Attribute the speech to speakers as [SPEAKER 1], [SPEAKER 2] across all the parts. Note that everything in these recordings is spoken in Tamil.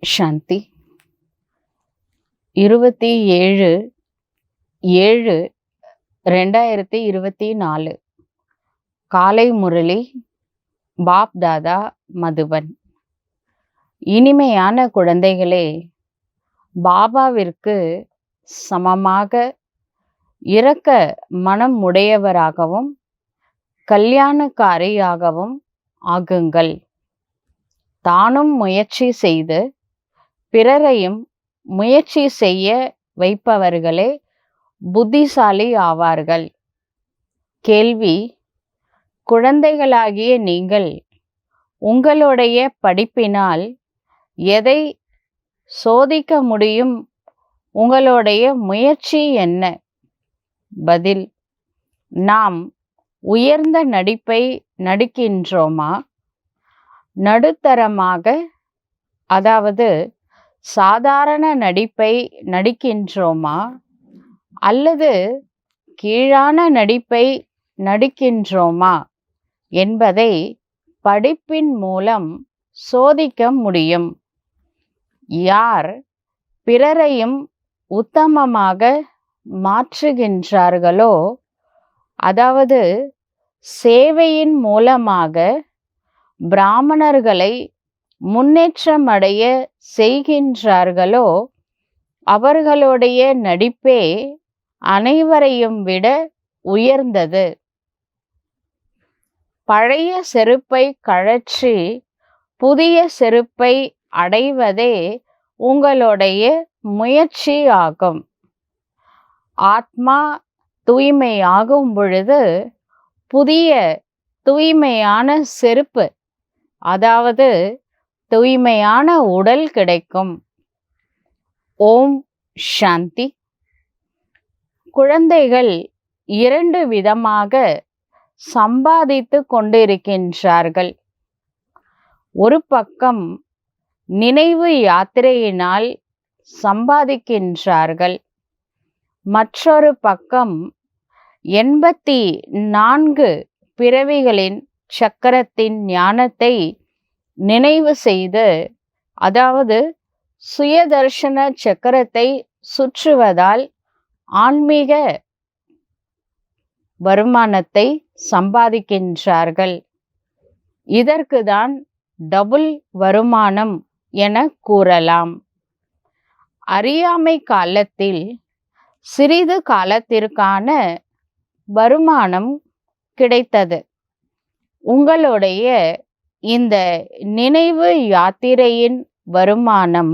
[SPEAKER 1] சாந்தி 27/7/2024 காலை முரளி பாப் தாதா மதுபன். இனிமையான குழந்தைகளே, பாபாவிற்கு சமமாக இரக்க மனம் உடையவராகவும் கல்யாணக்காரியாகவும் ஆகுங்கள். தானும் முயற்சி செய்து பிறரையும் முயற்சி செய்ய வைப்பவர்களே புத்திசாலி ஆவார்கள். கேள்வி: குழந்தைகளாகிய நீங்கள் உங்களுடைய படிப்பினால் எதை சோதிக்க முடியும்? உங்களுடைய முயற்சி என்ன? பதில்: நாம் உயர்ந்த நடிப்பை நடிக்கின்றோமா? நடுத்தரமாக, அதாவது சாதாரண நடிப்பை நடிக்கின்றோமா? அல்லது கீழான நடிப்பை நடிக்கின்றோமா என்பதை படிப்பின் மூலம் சோதிக்க முடியும். யார் பிறரையும் உத்தமமாக மாற்றுகின்றார்களோ, அதாவது சேவையின் மூலமாக பிராமணர்களை முன்னேற்றமடைய செய்கின்றார்களோ, அவர்களுடைய நடிப்பே அனைவரையும் விட உயர்ந்தது. பழைய செருப்பை கழற்றி புதிய செருப்பை அடைவதே உங்களுடைய முயற்சி ஆகும். ஆத்மா தூய்மையாகும் பொழுது புதிய தூய்மையான செருப்பு, அதாவது தூய்மையான உடல் கிடைக்கும். ஓம் சாந்தி. குழந்தைகள் 2 விதமாக சம்பாதித்து கொண்டிருக்கின்றார்கள். ஒரு பக்கம் நினைவு யாத்திரையினால் சம்பாதிக்கின்றார்கள். மற்றொரு பக்கம் 84 பிறவிகளின் சக்கரத்தின் ஞானத்தை நினைவு செய்து, அதாவது சுயதர்ஷன சக்கரத்தை சுற்றுவதால் ஆன்மீக வருமானத்தை சம்பாதிக்கின்றார்கள். இதற்குதான் டபுள் வருமானம் என கூறலாம். அறியாமை காலத்தில் சிறிது காலத்திற்கான வருமானம் கிடைத்தது. உங்களுடைய இந்த நினைவு யாத்திரையின் வருமானம்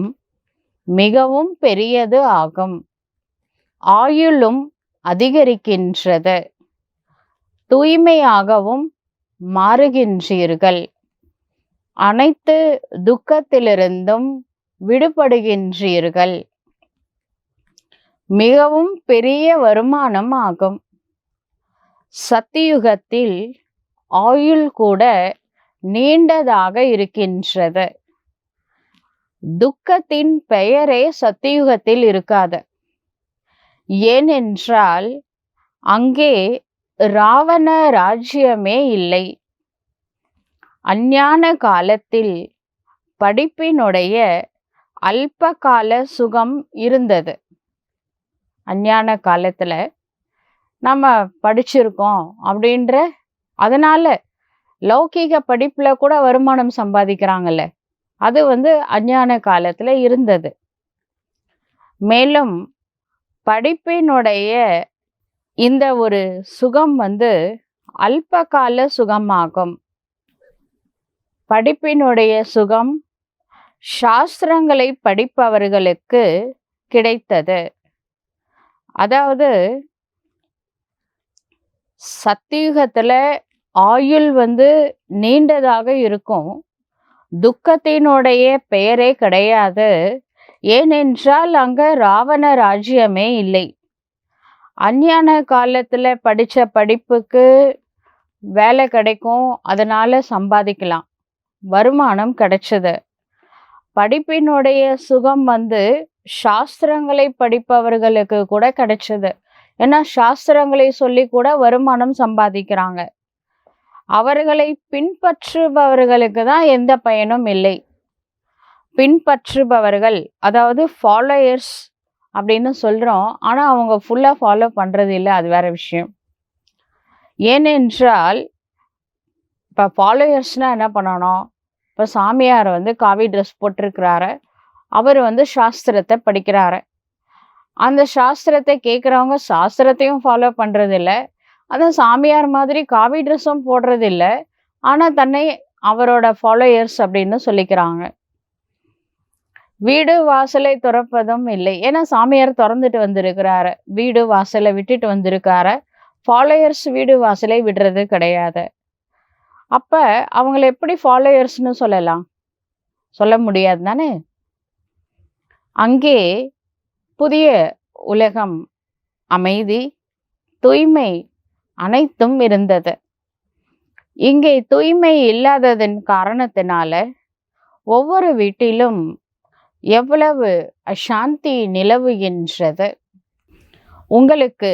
[SPEAKER 1] மிகவும் பெரியது ஆகும். ஆயுளும் அதிகரிக்கின்றது. தூய்மையாகவும் மாறுகின்றீர்கள். அனைத்து துக்கத்திலிருந்தும் விடுபடுகின்றீர்கள். மிகவும் பெரிய வருமானம் ஆகும். சத்தியுகத்தில் ஆயுள் கூட நீண்டதாக இருக்கின்றது. துக்கத்தின் பெயரே சத்தியுகத்தில் இருக்காது. ஏனென்றால் அங்கே ராவண ராஜ்யமே இல்லை. அஞ்ஞான காலத்தில் படிப்பினுடைய அல்பகால சுகம் இருந்தது. அஞ்ஞான காலத்துல நம்ம படிச்சிருக்கோம் அப்படின்ற அதனால லௌகீக படிப்புல கூட வருமானம் சம்பாதிக்கிறாங்கல்ல, அது அஞ்ஞான காலத்துல இருந்தது. மேலும் படிப்பினுடைய இந்த ஒரு சுகம் அல்பகால சுகமாகும். படிப்பினுடைய சுகம் சாஸ்திரங்களை படிப்பவர்களுக்கு கிடைத்தது. அதாவது சத்தியுகத்துல ஆயுள் நீண்டதாக இருக்கும். துக்கத்தினுடைய பெயரே கிடையாது. ஏனென்றால் அங்க ராவண ராஜ்யமே இல்லை. அஞ்ஞான காலத்துல படிச்ச படிப்புக்கு வேலை கிடைக்கும், அதனால சம்பாதிக்கலாம், வருமானம் கிடைச்சது. படிப்பினுடைய சுகம் சாஸ்திரங்களை படிப்பவர்களுக்கு கூட கிடைச்சது. ஏன்னா சாஸ்திரங்களை சொல்லி கூட வருமானம் சம்பாதிக்கிறாங்க. அவர்களை பின்பற்றுபவர்களுக்கு தான் எந்த பயனும் இல்லை. பின்பற்றுபவர்கள், அதாவது ஃபாலோயர்ஸ் அப்படின்னு சொல்றோம். ஆனா அவங்க ஃபுல்லா ஃபாலோ பண்றது இல்ல. அது வேற விஷயம். ஏனென்றால் இப்ப ஃபாலோயர்ஸ்னா என்ன பண்ணணும்? இப்ப சாமியார் வந்து காவி ட்ரெஸ் போட்டிருக்கிறாரு. அவர் வந்து சாஸ்திரத்தை படிக்கிறாரு. அந்த சாஸ்திரத்தை கேட்குறவங்க சாஸ்திரத்தையும் ஃபாலோ பண்றது இல்ல. அதான் சாமியார் மாதிரி காவி ட்ரெஸ்ஸும் போடுறது இல்ல. ஆனா தன்னை அவரோட ஃபாலோயர்ஸ் அப்படின்னு சொல்லிக்கிறாங்க. வீடு வாசலை துறப்பதும் இல்லை. ஏன்னா சாமியார் தொறந்துட்டு வந்திருக்கிறாரு. வீடு வாசலை விட்டுட்டு வந்திருக்காரு. ஃபாலோயர்ஸ் வீடு வாசலை விடுறது கிடையாது. அப்ப அவங்கள எப்படி ஃபாலோயர்ஸ்னு சொல்லலாம்? சொல்ல முடியாது தானே? அங்கே புதிய உலகம், அமைதி, தூய்மை அனைத்தும் இருந்தது. இங்கே தூய்மை இல்லாததன் காரணத்தினால ஒவ்வொரு வீட்டிலும் எவ்வளவு அசாந்தி நிலவுகின்றது. உங்களுக்கு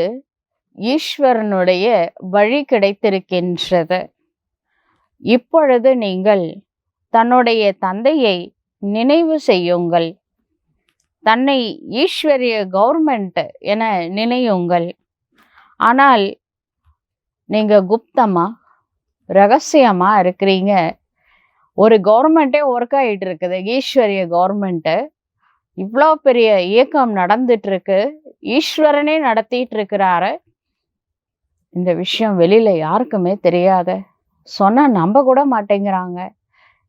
[SPEAKER 1] ஈஸ்வரனுடைய வழி கிடைத்திருக்கின்றது. இப்பொழுது நீங்கள் தன்னுடைய தந்தையை நினைவு செய்யுங்கள். தன்னை ஈஸ்வரிய கவர்மெண்ட் என நினையுங்கள். ஆனால் நீங்க குப்தமா ரகசியமா இருக்கிறீங்க. ஒரு கவர்மெண்ட்டே ஒர்க் ஆகிட்டு இருக்குது, ஈஸ்வரிய கவர்மெண்ட்டு. இவ்வளோ பெரிய இயக்கம் நடந்துட்டு இருக்கு, ஈஸ்வரனே நடத்திட்டு இருக்கிறாரு. இந்த விஷயம் வெளியில யாருக்குமே தெரியாத, சொன்னா நம்ப கூட மாட்டேங்கிறாங்க.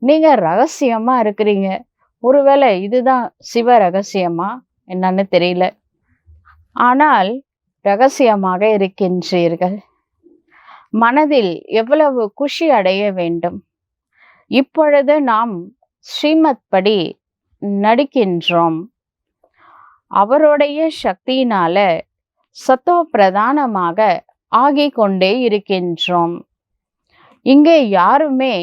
[SPEAKER 1] நீங்க ரகசியமா இருக்கிறீங்க. ஒருவேளை இதுதான் சிவ ரகசியமா என்னன்னு தெரியல. ஆனால் ரகசியமாக இருக்கின்றீர்கள். மனதில் எவ்வளவு குஷி அடைய வேண்டும். இப்பொழுது நாம் ஸ்ரீமத் படி நடிக்கின்றோம். அவருடைய சக்தியினால சத்தோ பிரதானமாக ஆகிக் கொண்டே இருக்கின்றோம். இங்கே யாருமே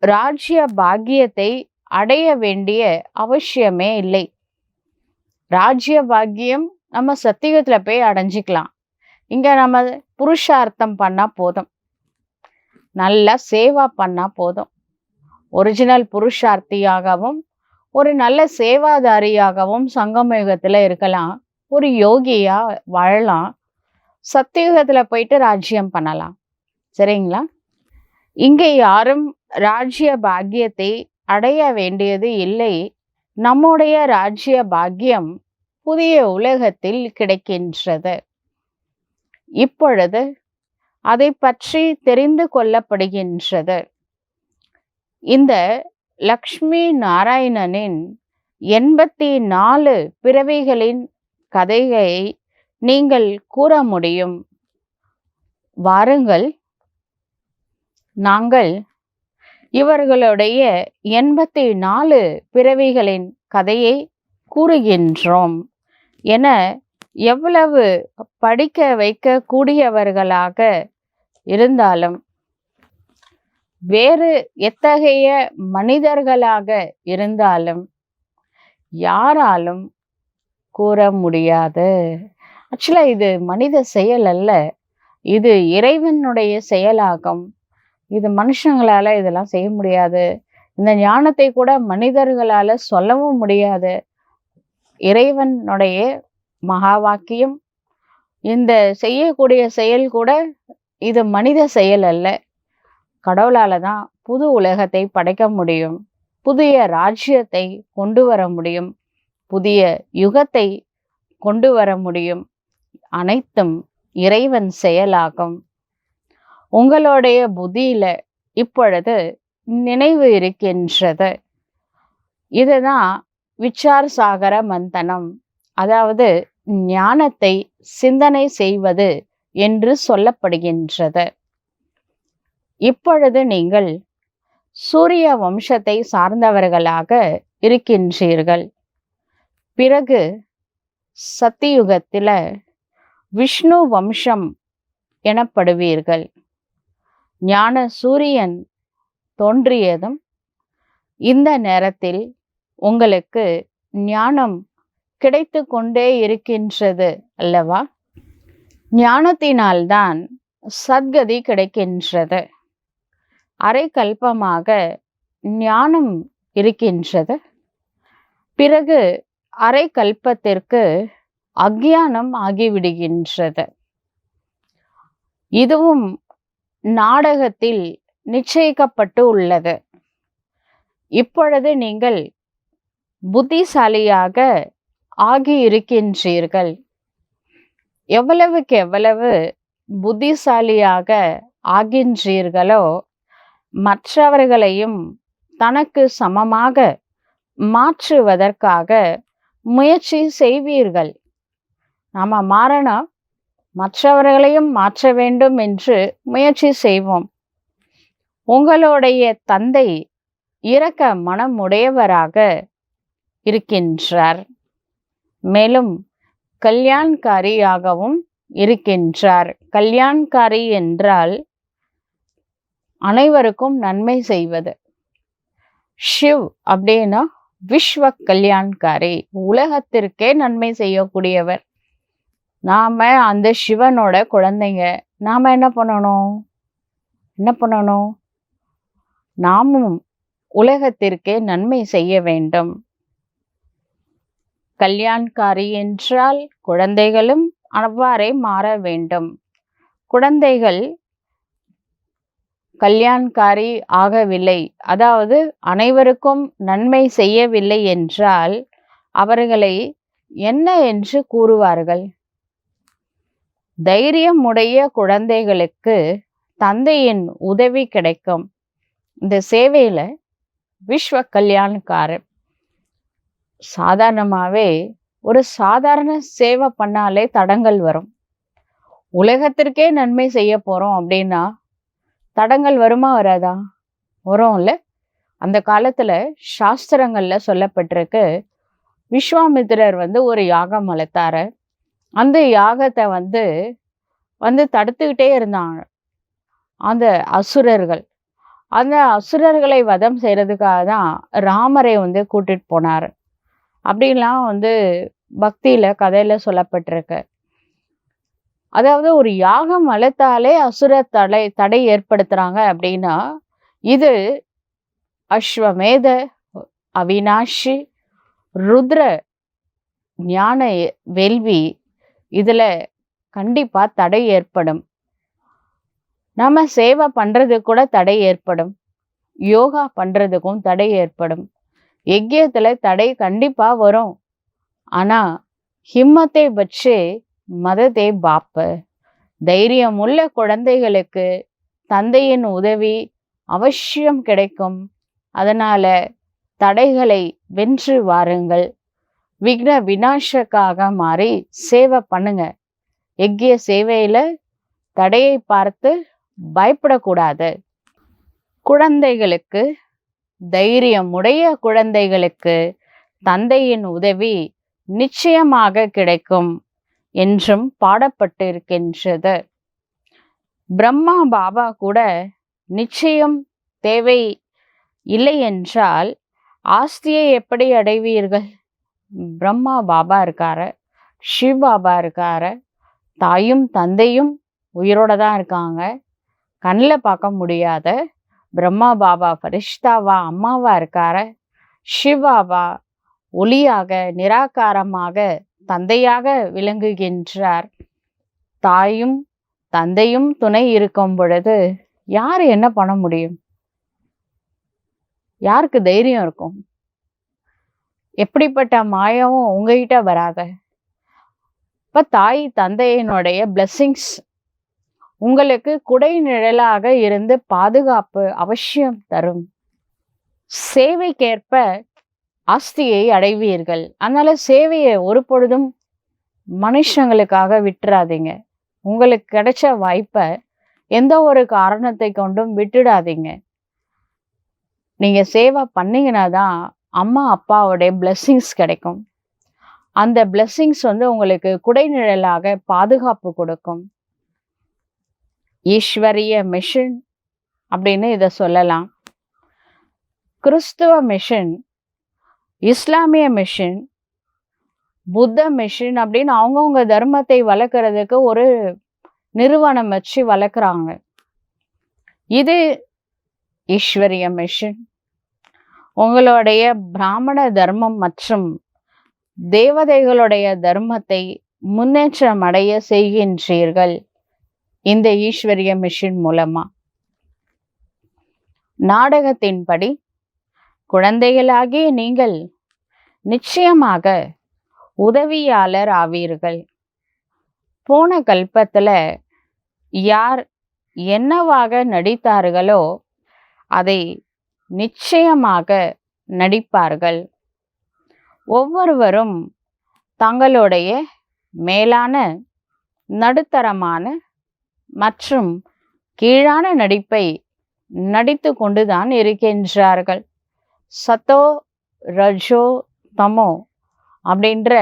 [SPEAKER 1] ராஜ்ய பாக்கியத்தை அடைய வேண்டிய அவசியமே இல்லை. ராஜ்ய பாக்கியம் நம்ம சத்தியத்துல போய் அடைஞ்சிக்கலாம். இங்க நம்ம புருஷார்த்தம் பண்ணா போதும், நல்லா சேவா பண்ணா போதும். ஒரிஜினல் புருஷார்த்தியாகவும் ஒரு நல்ல சேவாதாரியாகவும் சங்கமயுகத்துல இருக்கலாம். ஒரு யோகியா வாழலாம். சத்தியுகத்துல போயிட்டு ராஜ்யம் பண்ணலாம். சரிங்களா? இங்கே யாரும் ராஜ்ய பாக்கியத்தை அடைய வேண்டியது இல்லை. நம்முடைய ராஜ்ய பாக்கியம் புதிய உலகத்தில் கிடைக்கின்றது. இப்பொழுது அதை பற்றி தெரிந்து கொள்ளப்படுகின்றது. இந்த லக்ஷ்மி நாராயணனின் 84 பிறவிகளின் கதையை நீங்கள் கூற முடியும். வாருங்கள், நாங்கள் இவர்களுடைய 84 பிறவிகளின் கதையை கூறுகின்றோம் என எவ்வளவு படிக்க வைக்க கூடியவர்களாக இருந்தாலும், வேறு எத்தகைய மனிதர்களாக இருந்தாலும் யாராலும் கூற முடியாது. ஆக்சுவலா இது மனித செயல் அல்ல, இது இறைவனுடைய செயலாகும். இது மனுஷங்களால இதெல்லாம் செய்ய முடியாது. இந்த ஞானத்தை கூட மனிதர்களால சொல்லவும் முடியாது. இறைவனுடைய மகா வாக்கியம். இந்த செய்யக்கூடிய செயல் கூட இது மனித செயல் அல்ல. கடவுளால தான் புது உலகத்தை படைக்க முடியும், புதிய ராஜ்யத்தை கொண்டு வர முடியும், புதிய யுகத்தை கொண்டு வர முடியும். அனைத்தும் இறைவன் செயலாகும். உங்களுடைய புத்தியில இப்பொழுது நினைவு இருக்கின்றது. இதுதான் விசார் சாகர மந்தனம், அதாவது ஞானத்தை சிந்தனை செய்வது என்று சொல்லப்படுகின்றது. இப்பொழுது நீங்கள் சூரிய வம்சத்தை சார்ந்தவர்களாக இருக்கின்றீர்கள். பிறகு சத்தியுகத்தில விஷ்ணு வம்சம் எனப்படுவீர்கள். ஞான சூரியன் தோன்றியதும் இந்த நேரத்தில் உங்களுக்கு ஞானம் கிடைத்து கொண்டே இருக்கின்றது அல்லவா? ஞானத்தினால்தான் சத்கதி கிடைக்கின்றது. அரை கல்பமாக ஞானம் இருக்கின்றது. பிறகு அரை கல்பத்திற்கு அக்ஞானம் ஆகிவிடுகின்றது. இதுவும் நாடகத்தில் நிச்சயிக்கப்பட்டு உள்ளது. இப்பொழுது நீங்கள் புத்திசாலியாக ஆகியிருக்கின்றீர்கள். எவ்வளவுக்கு எவ்வளவு புத்திசாலியாக ஆகின்றீர்களோ மற்றவர்களையும் தனக்கு சமமாக மாற்றுவதற்காக முயற்சி செய்வீர்கள். நாம மாறணும், மற்றவர்களையும் மாற்ற வேண்டும் என்று முயற்சி செய்வோம். உங்களுடைய தந்தை இரக்க மனம் உடையவராக இருக்கின்றார். மேலும் கல்யாண்காரியாகவும் இருக்கின்றார். கல்யாண்காரி என்றால் அனைவருக்கும் நன்மை செய்வது. ஷிவ் அப்படின்னா விஸ்வ கல்யாண்காரி, உலகத்திற்கே நன்மை செய்யக்கூடியவர். நாம அந்த சிவனோட குழந்தைங்க. நாம என்ன பண்ணணும்? நாமும் உலகத்திற்கே நன்மை செய்ய வேண்டும். கல்யாண்காரி என்றால் குழந்தைகளும் அவ்வாறே மாற வேண்டும். குழந்தைகள் கல்யாண்காரி ஆகவில்லை, அதாவது அனைவருக்கும் நன்மை செய்யவில்லை என்றால் அவர்களை என்ன என்று கூறுவார்கள்? தைரியமுடைய குழந்தைகளுக்கு தந்தையின் உதவி கிடைக்கும். இந்த சேவையில விஸ்வ கல்யாண்காரர் சாதாரணமாவே ஒரு சாதாரண சேவை பண்ணாலே தடங்கள் வரும். உலகத்திற்கே நன்மை செய்ய போறோம் அப்படின்னா தடங்கள் வருமா வராதா? வரும்ல. அந்த காலத்துல சாஸ்திரங்கள்ல சொல்லப்பட்டிருக்கு, விஸ்வாமித்திரர் ஒரு யாகம் வளர்த்தாரு. அந்த யாகத்தை வந்து தடுத்துக்கிட்டே இருந்தாங்க அந்த அசுரர்கள். அந்த அசுரர்களை வதம் செய்யறதுக்காக தான் ராமரை கூட்டிட்டு போனார். அப்படின்லாம் பக்தியில கதையில சொல்லப்பட்டிருக்கு. அதாவது ஒரு யாகம் வளர்த்தாலே அசுர தடை ஏற்படுத்துறாங்க அப்படின்னா இது அஸ்வமேத, அவினாஷி, ருத்ர ஞான வேள்வி, இதுல கண்டிப்பா தடை ஏற்படும். நம்ம சேவை பண்றது கூட தடை ஏற்படும். யோகா பண்றதுக்கும் தடை ஏற்படும். யஜ்யத்துல தடை கண்டிப்பா வரும். ஆனா ஹிம்மத்தை பற்றி மததே பாப்ப. தைரியம் உள்ள குழந்தைகளுக்கு தந்தையின் உதவி அவசியம் கிடைக்கும். அதனால தடைகளை வென்று வாருங்கள். விக்ன விநாசக்காக மாறி சேவை பண்ணுங்க. யஜ்ய சேவையில தடையை பார்த்து பயப்படக்கூடாது. குழந்தைகளுக்கு, தைரியமுடைய குழந்தைகளுக்கு தந்தையின் உதவி நிச்சயமாக கிடைக்கும் என்றும் பாடப்பட்டிருக்கின்றது. பிரம்மா பாபா கூட நிச்சயம் தேவை இல்லை என்றால் ஆஸ்தியை எப்படி அடைவீர்கள்? பிரம்மா பாபா இருக்காரு, சிவ பாபா இருக்காரு, தாயும் தந்தையும் உயிரோட தான் இருக்காங்க. கண்ணில் பார்க்க முடியாத பிரம்மா பாபா பரிஷ்தாவா அம்மாவா இருக்காரு. சிவாபா ஒளியாக நிராகாரமாக தந்தையாக விளங்குகின்றார். தாயும் தந்தையும் துணை இருக்கும் பொழுது யார் என்ன பண்ண முடியும்? யாருக்கு தைரியம் இருக்கும்? எப்படிப்பட்ட மாயமும் உங்ககிட்ட வராத. இப்ப தாய் தந்தையினுடைய பிளெஸிங்ஸ் உங்களுக்கு குடை நிழலாக இருந்து பாதுகாப்பு அவசியம் தரும். சேவைக்கேற்ப ஆஸ்தியை அடைவீர்கள். அதனால சேவையை ஒரு பொழுதும் மனுஷங்களுக்காக விட்டுறாதீங்க. உங்களுக்கு கிடைச்ச வாய்ப்பை எந்த ஒரு காரணத்தை கொண்டும் விட்டுடாதீங்க. நீங்க சேவை பண்ணீங்கன்னா தான் அம்மா அப்பாவுடைய பிளெஸிங்ஸ் கிடைக்கும். அந்த பிளெஸிங்ஸ் உங்களுக்கு குடைநிழலாக பாதுகாப்பு கொடுக்கும். ஈஸ்வரிய மிஷன் அப்படின்னு இதை சொல்லலாம். கிறிஸ்துவ மிஷன், இஸ்லாமிய மிஷன், புத்த மிஷன் அப்படின்னு அவங்கவுங்க தர்மத்தை வளர்க்கறதுக்கு ஒரு நிறுவனம் வச்சு வளர்க்குறாங்க. இது ஈஸ்வரிய மிஷன். உங்களுடைய பிராமண தர்மம் மற்றும் தேவதைகளுடைய தர்மத்தை முன்னேற்றம் அடைய செய்கின்றீர்கள் இந்த ஈஸ்வரிய மிஷன் மூலமா. நாடகத்தின்படி குழந்தைகளாகிய நீங்கள் நிச்சயமாக உதவியாளர் ஆவீர்கள். போன கல்பத்துல யார் என்னவாக நடித்தார்களோ அதை நிச்சயமாக நடிப்பார்கள். ஒவ்வொருவரும் தங்களுடைய மேலான, நடுத்தரமான மற்றும் கீழான நடிப்பை நடித்து கொண்டுதான் இருக்கின்றார்கள். சத்தோ, ரஜோ, தமோ அப்படின்ற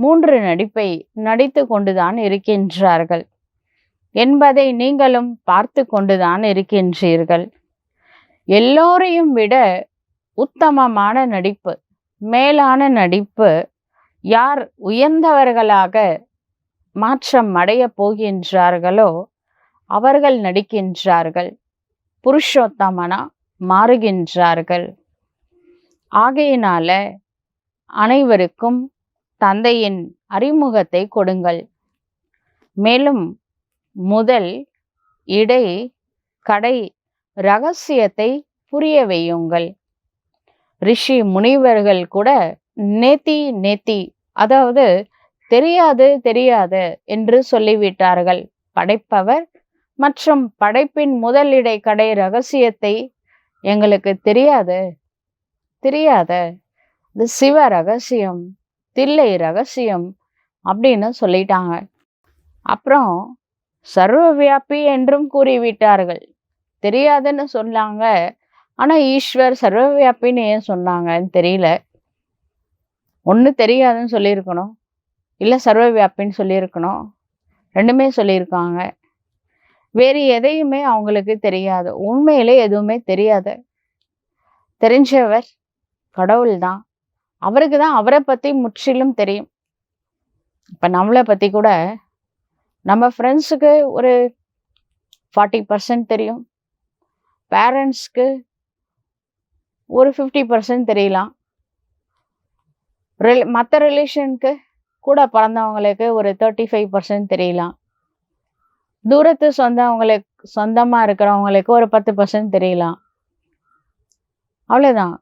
[SPEAKER 1] 3 நடிப்பை நடித்து கொண்டுதான் இருக்கின்றார்கள் என்பதை நீங்களும் பார்த்து கொண்டுதான் இருக்கின்றீர்கள். எல்லோரையும் விட உத்தமமான நடிப்பு, மேலான நடிப்பு யார் உயர்ந்தவர்களாக மாற்றம் அடைய போகின்றார்களோ அவர்கள் நடிக்கின்றார்கள், புருஷோத்தமனா மாறுகின்றார்கள். ஆகையினால அனைவருக்கும் தந்தையின் அறிமுகத்தை கொடுங்கள். மேலும் முதல், இடை, கடை ரகசியத்தை புரிய வையுங்கள். ரிஷி முனிவர்கள் கூட நேத்தி அதாவது தெரியாது தெரியாது என்று சொல்லிவிட்டார்கள். படைப்பவர் மற்றும் படைப்பின் முதல், இடை, கடை ரகசியத்தை எங்களுக்கு தெரியாது, இது சிவ ரகசியம், தில்லை ரகசியம் அப்படின்னு சொல்லிட்டாங்க. அப்புறம் சர்வ வியாபி என்றும் கூறிவிட்டார்கள். தெரியாதுன்னு சொன்னாங்க, ஆனா ஈஸ்வர் சர்வ வியாபின்னு ஏன் சொன்னாங்கன்னு தெரியல. ஒன்று தெரியாதுன்னு சொல்லியிருக்கணும், இல்லை சர்வ வியாபின்னு சொல்லியிருக்கணும். ரெண்டுமே சொல்லியிருக்காங்க. வேறு எதையுமே அவங்களுக்கு தெரியாது. உண்மையிலே எதுவுமே தெரியாது. தெரிஞ்சவர் கடவுள் தான். அவருக்கு தான் அவரை பற்றி முற்றிலும் தெரியும். இப்போ நம்மளை பற்றி கூட நம்ம ஃப்ரெண்ட்ஸுக்கு ஒரு 40% தெரியும், பேரண்ட்ஸ்க்கு ஒரு 50% தெரியலாம், மற்ற ரிலேஷனுக்கு கூட பிறந்தவங்களுக்கு ஒரு 35% தெரியலாம், தூரத்து சொந்தமாக இருக்கிறவங்களுக்கு ஒரு 10% தெரியலாம். அவ்வளோதான்.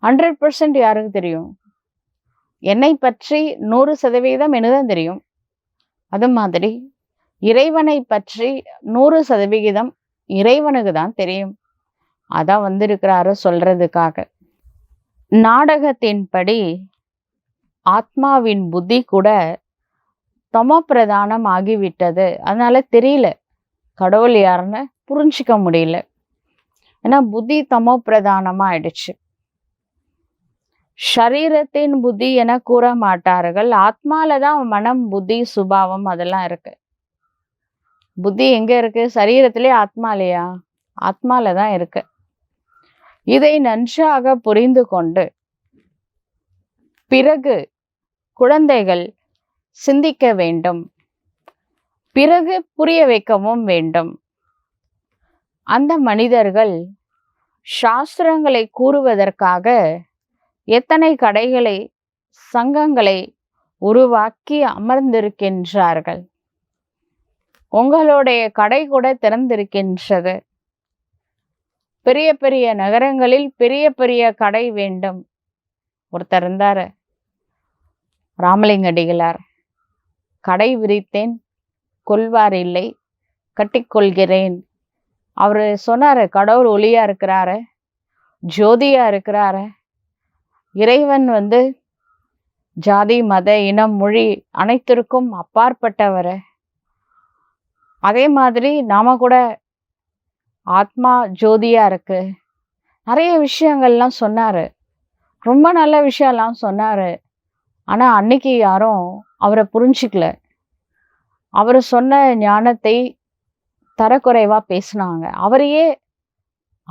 [SPEAKER 1] 100% யாருக்கு தெரியும்? என்னை பற்றி 100% எனக்கு தான் தெரியும். அது மாதிரி இறைவனை பற்றி 100% இறைவனுக்கு தான் தெரியும். அதான் வந்திருக்கிறாரு சொல்றதுக்காக. நாடகத்தின்படி ஆத்மாவின் புத்தி கூட தமோ பிரதானம் ஆகிவிட்டது. அதனால தெரியல கடவுள் யாருன்னு புரிஞ்சிக்க முடியல. ஏன்னா புத்தி தமோ பிரதானமா ஆயிடுச்சு. ஷரீரத்தின் புத்தி என கூற மாட்டார்கள். ஆத்மால தான் மனம், புத்தி, சுபாவம் அதெல்லாம் இருக்கு. புத்தி எங்க இருக்கு? சரீரத்திலே, ஆத்மாலையா? ஆத்மால தான் இருக்கு. இதை நன்றாக புரிந்து கொண்டு பிறகு குழந்தைகள் சிந்திக்க வேண்டும், பிறகு புரிய வைக்கவும் வேண்டும். அந்த மனிதர்கள் சாஸ்திரங்களை கூறுவதற்காக எத்தனை கடைகளை, சங்கங்களை உருவாக்கி அமர்ந்திருக்கின்றார்கள். உங்களுடைய கடை கூட திறந்திருக்கின்றது. பெரிய பெரிய நகரங்களில் பெரிய பெரிய கடை வேண்டும். ஒருத்தர் இருந்தாரு, ராமலிங்க அடிகளார். கடை விரித்தேன், கொள்வார் இல்லை, கட்டிக்கொள்கிறேன். அவரு சொன்னாரு, கடவுள் ஒளியா இருக்கிறாரு, ஜோதியா இருக்கிறாரு. இறைவன் ஜாதி, மத, இனம், மொழி அனைத்திற்கும் அப்பாற்பட்டவர். அதே மாதிரி நாம கூட ஆத்மா ஜோதியா இருக்கு. நிறைய விஷயங்கள்லாம் சொன்னாரு, ரொம்ப நல்ல விஷயம்லாம் சொன்னாரு. ஆனா அன்னைக்கு யாரும் அவரை புரிஞ்சிக்கல. அவர் சொன்ன ஞானத்தை தரக்குறைவா பேசினாங்க.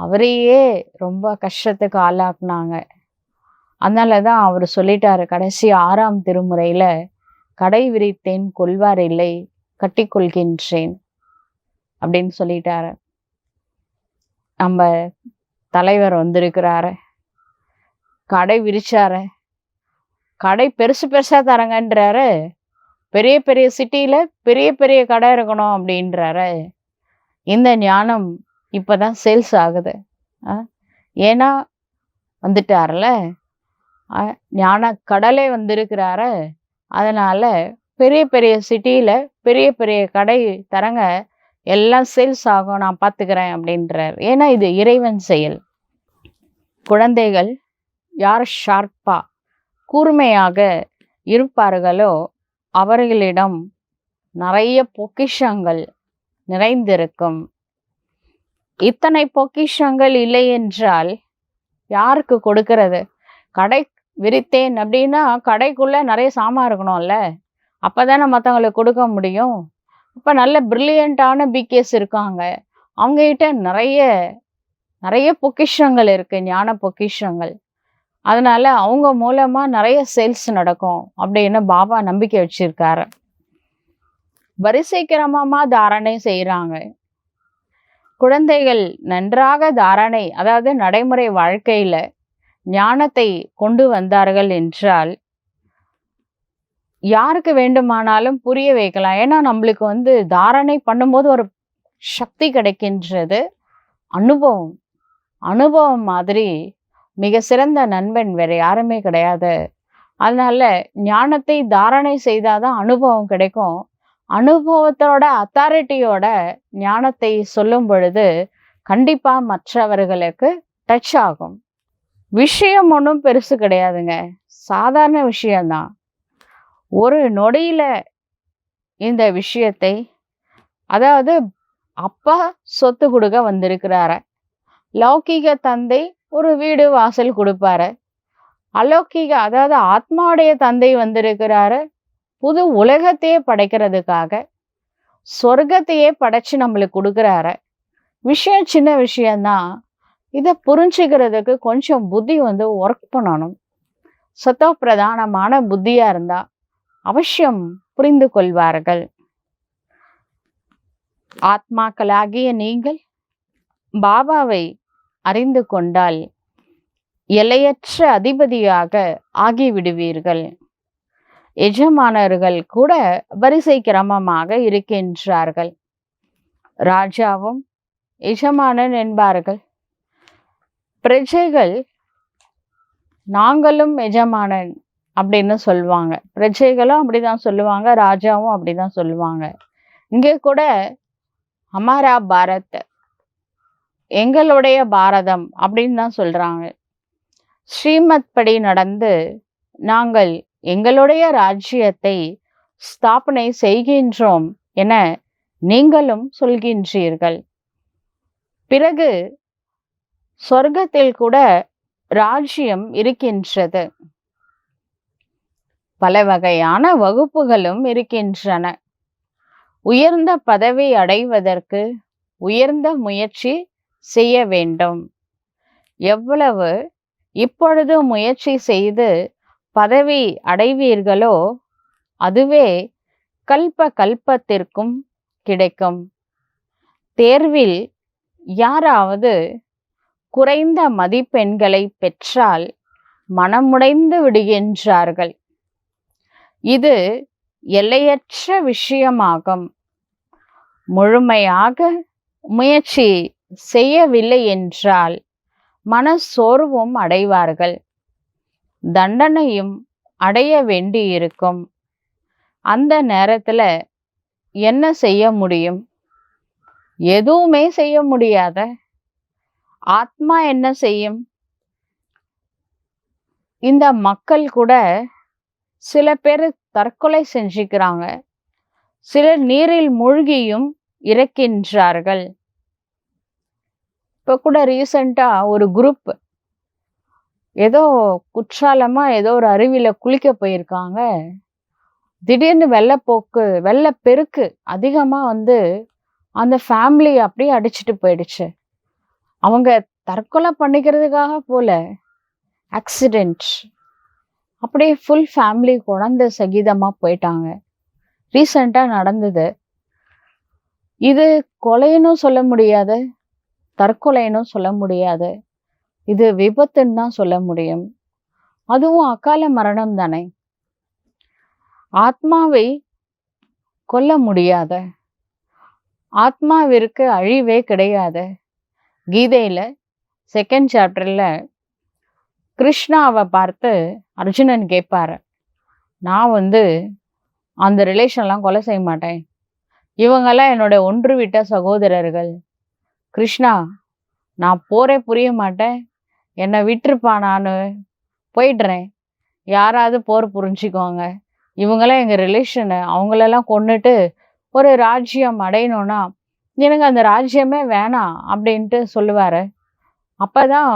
[SPEAKER 1] அவரையே ரொம்ப கஷ்டத்துக்கு ஆளாக்குனாங்க. அதனாலதான் அவர் சொல்லிட்டாரு கடைசி 6ஆம் திருமுறையில, கடை விரித்தேன், கொள்வார் இல்லை, கட்டிக்கொள்கின்றேன் அப்படின்னு சொல்லிட்டாரு. நம்ம தலைவர் வந்திருக்கிறாரு. கடை விரிச்சாரு. கடை பெருசு பெருசா தரங்கன்றாரு. பெரிய பெரிய சிட்டியில பெரிய பெரிய கடை இருக்கணும் அப்படின்றாரு. இந்த ஞானம் இப்பதான் சேல்ஸ் ஆகுது. ஏன்னா வந்துட்டார்ல, ஞான கடலே வந்திருக்கிறாரு. அதனால பெரிய பெரிய சிட்டியில பெரிய பெரிய கடை தரங்க, எல்லாம் சேல்ஸ் ஆகும், நான் பார்த்துக்கிறேன் அப்படின்றார். ஏன்னா இது இறைவன் செயல். குழந்தைகள் யார் ஷார்ப்பா கூர்மையாக இருப்பார்களோ அவர்களிடம் நிறைய பொக்கிஷங்கள் நிறைந்திருக்கும். இத்தனை பொக்கிஷங்கள் இல்லை என்றால் யாருக்கு கொடுக்கிறது? கடை விரித்தேன் அப்படின்னா கடைக்குள்ள நிறைய சாமான் இருக்கணும்ல, அப்பதானே மற்றவங்களுக்கு கொடுக்க முடியும். இப்போ நல்ல பிரில்லியண்டான பிகேஸ் இருக்காங்க, அவங்க கிட்ட நிறைய நிறைய பொக்கிஷங்கள் இருக்கு, ஞான பொக்கிஷங்கள். அதனால அவங்க மூலமா நிறைய சேல்ஸ் நடக்கும் அப்படின்னு பாபா நம்பிக்கை வச்சிருக்காரு. வரிசை கிரமமா தாரணை செய்யறாங்க. குழந்தைகள் நன்றாக தாரணை, அதாவது நடைமுறை வாழ்க்கையில ஞானத்தை கொண்டு வந்தார்கள் என்றால் யாருக்கு வேண்டுமானாலும் புரிய வைக்கலாம். ஏன்னா நம்மளுக்கு தாரணை பண்ணும்போது ஒரு சக்தி கிடைக்கின்றது. அனுபவம் அனுபவம் மாதிரி மிக சிறந்த நண்பன் வேற யாருமே கிடையாது. அதனால ஞானத்தை தாரணை செய்தாதான் அனுபவம் கிடைக்கும். அனுபவத்தோட அத்தாரிட்டியோட ஞானத்தை சொல்லும் பொழுது கண்டிப்பா மற்றவர்களுக்கு டச் ஆகும். விஷயம் ஒன்றும் பெருசு கிடையாதுங்க, சாதாரண விஷயம்தான். ஒரு நொடியில இந்த விஷயத்தை, அதாவது அப்பா சொத்து கொடுக்க வந்திருக்கிறாரு. லௌகீக தந்தை ஒரு வீடு வாசல் கொடுப்பாரு. அலௌகீக, அதாவது ஆத்மாவுடைய தந்தை வந்திருக்கிறாரு புது உலகத்தையே படைக்கிறதுக்காக, சொர்க்கத்தையே படைச்சு நம்மளுக்கு கொடுக்குறாரு. விஷயம் சின்ன விஷயம்தான். இதை புரிஞ்சுக்கிறதுக்கு கொஞ்சம் புத்தி ஒர்க் பண்ணணும். சத்தோ பிரதானமான புத்தியா இருந்தா அவசியம் புரிந்து கொள்வார்கள். ஆத்மாக்களாகிய நீங்கள் பாபாவை அறிந்து கொண்டால் எல்லையற்ற அதிபதியாக ஆகிவிடுவீர்கள். எஜமானர்கள் கூட வரிசை கிரமமாக இருக்கின்றார்கள். ராஜாவும் எஜமானன் என்பார்கள். பிரஜைகள் நாங்களும் எஜமானன் அப்படின்னு சொல்லுவாங்க. பிரஜைகளும் அப்படிதான் சொல்லுவாங்க, ராஜாவும் அப்படிதான் சொல்லுவாங்க. இங்கே கூட ஹமாரா பாரத், எங்களுடைய பாரதம் அப்படின்னு தான் சொல்றாங்க. ஸ்ரீமத் படி நடந்து நாங்கள் எங்களுடைய ராஜ்யத்தை ஸ்தாபனை செய்கின்றோம் என நீங்களும் சொல்கின்றீர்கள். பிறகு சொர்க்கத்தில் கூட ராஜ்யம் இருக்கின்றது. பல வகையான வகுப்புகளும் இருக்கின்றன. உயர்ந்த பதவி அடைவதற்கு உயர்ந்த முயற்சி செய்ய வேண்டும். எவ்வளவு இப்பொழுது முயற்சி செய்து பதவி அடைவீர்களோ அதுவே கல்ப கல்பத்திற்கும் கிடைக்கும். தேர்வில் யாராவது குறைந்த மதிப்பெண்களை பெற்றால் மனமுடைந்து விடுகின்றார்கள். இது எல்லையற்ற விஷயமாகும். முழுமையாக முயற்சி செய்யவில்லை என்றால் மனசோர்வும் அடைவார்கள். தண்டனையும் அடைய வேண்டியிருக்கும். அந்த நேரத்துல என்ன செய்ய முடியும்? எதுவுமே செய்ய முடியாத ஆத்மா என்ன செய்யும்? இந்த மக்கள் கூட சில பேர் தற்கொலை செஞ்சுக்கிறாங்க, சிலர் நீரில் மூழ்கியும் இறக்கின்றார்கள். இப்ப கூட ரீசெண்டா ஒரு குரூப் ஏதோ குற்றாலமா ஏதோ ஒரு அருவியில குளிக்க போயிருக்காங்க. திடீர்னு வெள்ளப்பெருக்கு அதிகமா அந்த ஃபேமிலி அப்படியே அடிச்சுட்டு போயிடுச்சு. அவங்க தற்கொலை பண்ணிக்கிறதுக்காக போல, ஆக்சிடென்ட், அப்படியே ஃபுல் ஃபேமிலி குழந்தை சகிதமா போயிட்டாங்க. ரீசெண்டா நடந்தது. இது கொலைன்னு சொல்ல முடியாது, தற்கொலைன்னு சொல்ல முடியாது, இது விபத்துன்னு தான் சொல்ல முடியும். அதுவும் அகால மரணம் தானே. ஆத்மாவை கொல்ல முடியாத, ஆத்மாவிற்கு அழிவே கிடையாது. கீதையில 2nd சாப்டர்ல கிருஷ்ணாவை பார்த்து அர்ஜுனன் கேட்பாரு, நான் அந்த ரிலேஷன்லாம் கொலை செய்ய மாட்டேன், இவங்கெல்லாம் என்னோட ஒன்று விட்ட சகோதரர்கள். கிருஷ்ணா, நான் போரே புரிய மாட்டேன், என்னை விட்டுருப்பா, நான் போயிடுறேன், யாராவது போர் புரிஞ்சுக்கோங்க, இவங்கெல்லாம் எங்கள் ரிலேஷனு, அவங்களெல்லாம் கொன்னுட்டு ஒரு ராஜ்யம் அடையணும்னா எனக்கு அந்த ராஜ்யமே வேணாம் அப்படின்ட்டு சொல்லுவார். அப்பதான்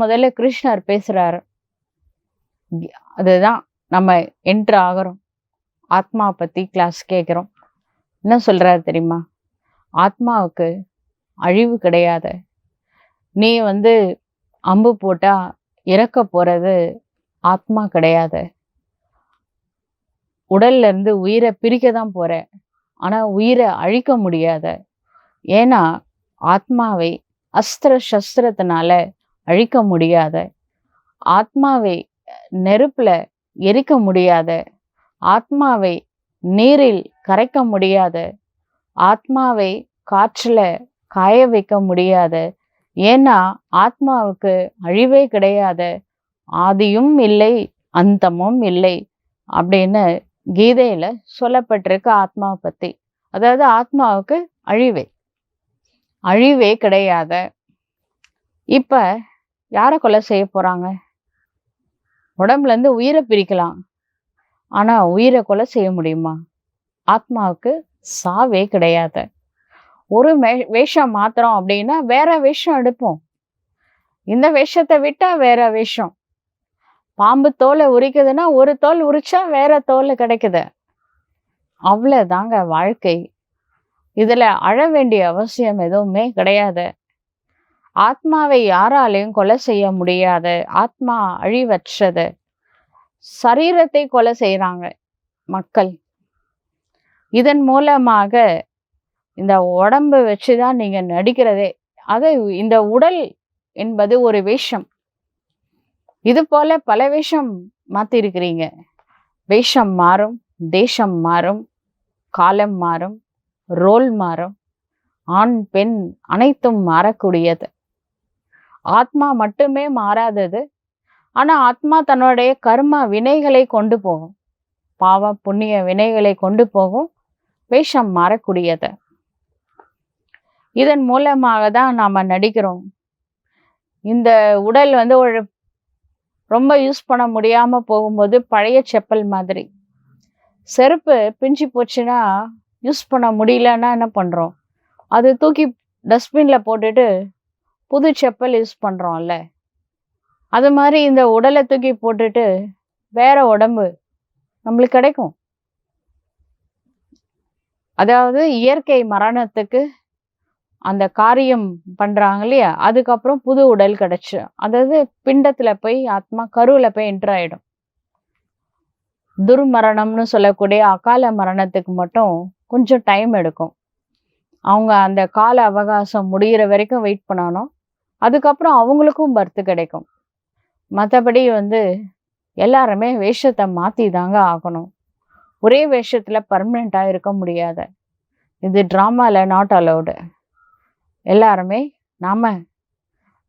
[SPEAKER 1] முதல்ல கிருஷ்ணர் பேசுறாரு. அதுதான் நம்ம என்ட்ரு ஆகிறோம், ஆத்மா பத்தி கிளாஸ் கேட்குறோம். என்ன சொல்றாரு தெரியுமா? ஆத்மாவுக்கு அழிவு கிடையாது. நீ அம்பு போட்டா இறக்க போறது ஆத்மா கிடையாது. உடல்ல இருந்து உயிரை பிரிக்க தான் போற, ஆனா உயிரை அழிக்க முடியாது. ஏன்னா ஆத்மாவை அஸ்திர சஸ்திரத்தினால அழிக்க முடியாது. ஆத்மாவை நெருப்புல எரிக்க முடியாது. ஆத்மாவை நீரில் கரைக்க முடியாது. ஆத்மாவை காற்றுல காய வைக்க முடியாது. ஏன்னா ஆத்மாவுக்கு அழிவே கிடையாது, ஆதியும் இல்லை அந்தமும் இல்லை அப்படின்னு கீதையில சொல்லப்பட்டிருக்கு ஆத்மாவை பத்தி. அதாவது ஆத்மாவுக்கு அழிவே கிடையாது. இப்ப யாரை கொலை செய்ய போறாங்க? உடம்புல இருந்து உயிரை பிரிக்கலாம், ஆனா உயிரை கொலை செய்ய முடியுமா? ஆத்மாவுக்கு சாவே கிடையாது. ஒரு வேஷம் மாத்திரம் அப்படின்னா வேற வேஷம் எடுப்போம். இந்த வேஷத்தை விட்டா வேற வேஷம். பாம்பு தோலை உரிக்குதுன்னா ஒரு தோல் உரிச்சா வேற தோல் கிடைக்குது. அவ்வளவுதாங்க வாழ்க்கை. இதுல அழ வேண்டிய அவசியம் எதுவுமே கிடையாது. ஆத்மாவை யாராலையும் கொலை செய்ய முடியாது. ஆத்மா அழிவற்றது. சரீரத்தை கொலை செய்யறாங்க மக்கள். இதன் மூலமாக இந்த உடம்பு வச்சுதான் நீங்க நடிக்கிறதே. அது இந்த உடல் என்பது ஒரு வேஷம். இது போல பல வேஷம் மாத்திருக்கிறீங்க. வேஷம் மாறும், தேசம் மாறும், காலம் மாறும், ரோல் மாறும், ஆண் பெண் அனைத்தும் மாறக்கூடியது. ஆத்மா மட்டுமே மாறாதது. ஆனா ஆத்மா தன்னுடைய கர்ம வினைகளை கொண்டு போகும், பாவ புண்ணிய வினைகளை கொண்டு போகும். வேஷம் மாறக்கூடியது. இதன் மூலமாக தான் நாம நடிக்கிறோம். இந்த உடல் ஒரு ரொம்ப யூஸ் பண்ண முடியாம போகும்போது பழைய செப்பல் மாதிரி. செருப்பு பிஞ்சு போச்சுன்னா யூஸ் பண்ண முடியலன்னா என்ன பண்றோம்? அது தூக்கி டஸ்ட்பின்ல போட்டுட்டு புது செப்பல் யூஸ் பண்றோம்ல. அது மாதிரி இந்த உடலை தூக்கி போட்டுட்டு வேற உடம்பு நம்மளுக்கு கிடைக்கும். அதாவது இயற்கை மரணத்துக்கு அந்த காரியம் பண்றாங்க இல்லையா, அதுக்கப்புறம் புது உடல் கிடைச்சு, அதாவது பிண்டத்துல போய் ஆத்மா கருவுல போய் என்டர் ஆயிடும். துர்மரணம்னு சொல்லக்கூடிய அகால மரணத்துக்கு மட்டும் கொஞ்சம் டைம் எடுக்கும். அவங்க அந்த கால அவகாசம் முடிகிற வரைக்கும் வெயிட் பண்ணணும். அதுக்கப்புறம் அவங்களுக்கும் பர்த் கிடைக்கும். மற்றபடி எல்லாருமே வேஷத்தை மாத்தி தாங்க ஆகணும். ஒரே வேஷத்துல பர்மனண்டா இருக்க முடியாது. இது டிராமால நாட் அலௌடு. எல்லாருமே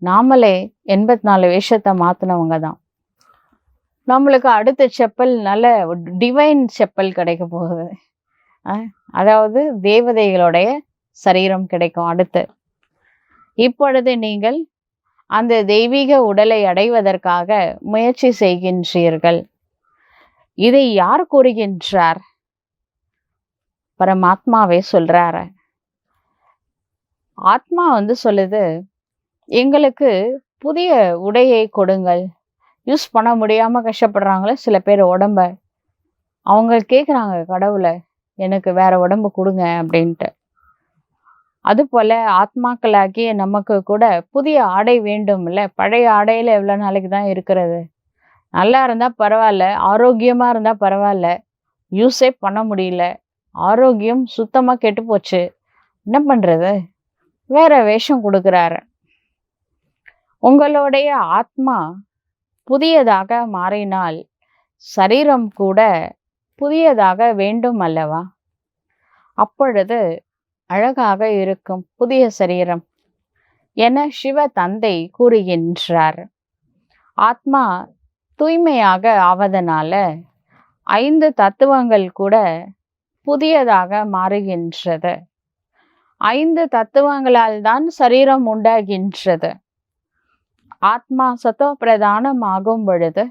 [SPEAKER 1] நாமளே 84 வேஷத்தை மாத்தினவங்க தான். நம்மளுக்கு அடுத்த செப்பல் நல்ல டிவைன் செப்பல் கிடைக்க போகுது. அதாவது தேவதைகளுடைய சரீரம் கிடைக்கும் அடுத்து. இப்பொழுது நீங்கள் அந்த தெய்வீக உடலை அடைவதற்காக முயற்சி செய்கின்றீர்கள். இதை யார் கூறுகின்றார்? பரமாத்மாவே சொல்றாரு. ஆத்மா சொல்லுது, எங்களுக்கு புதிய உடையை கொடுங்கள். யூஸ் பண்ண முடியாம கஷ்டப்படுறாங்களே சில பேர் உடம்ப, அவங்க கேட்குறாங்க கடவுளை, எனக்கு வேற உடம்பு கொடுங்க அப்படின்ட்டு. அது போல ஆத்மாக்களாகிய நமக்கு கூட புதிய ஆடை வேண்டும் இல்லை? பழைய ஆடையில எவ்வளோ நாளைக்கு தான் இருக்கிறது? நல்லா இருந்தா பரவாயில்ல, ஆரோக்கியமா இருந்தா பரவாயில்ல, யூஸே பண்ண முடியல, ஆரோக்கியம் சுத்தமா கெட்டு போச்சு, என்ன பண்றது? வேற வேஷம் கொடுக்குறாரு. உங்களுடைய ஆத்மா புதியதாக மாறினால் சரீரம் கூட புதியதாக வேண்டும் அல்லவா? அப்பொழுது அழகாக இருக்கும் புதிய சரீரம் என சிவ தந்தை கூறுகின்றார். ஆத்மா தூய்மையாக ஆவதனால 5 தத்துவங்கள் கூட புதியதாக மாறுகின்றது. 5 தத்துவங்களால் தான் சரீரம் உண்டாகின்றது. ஆத்மா சத்தோ பிரதானமாகும் பொழுது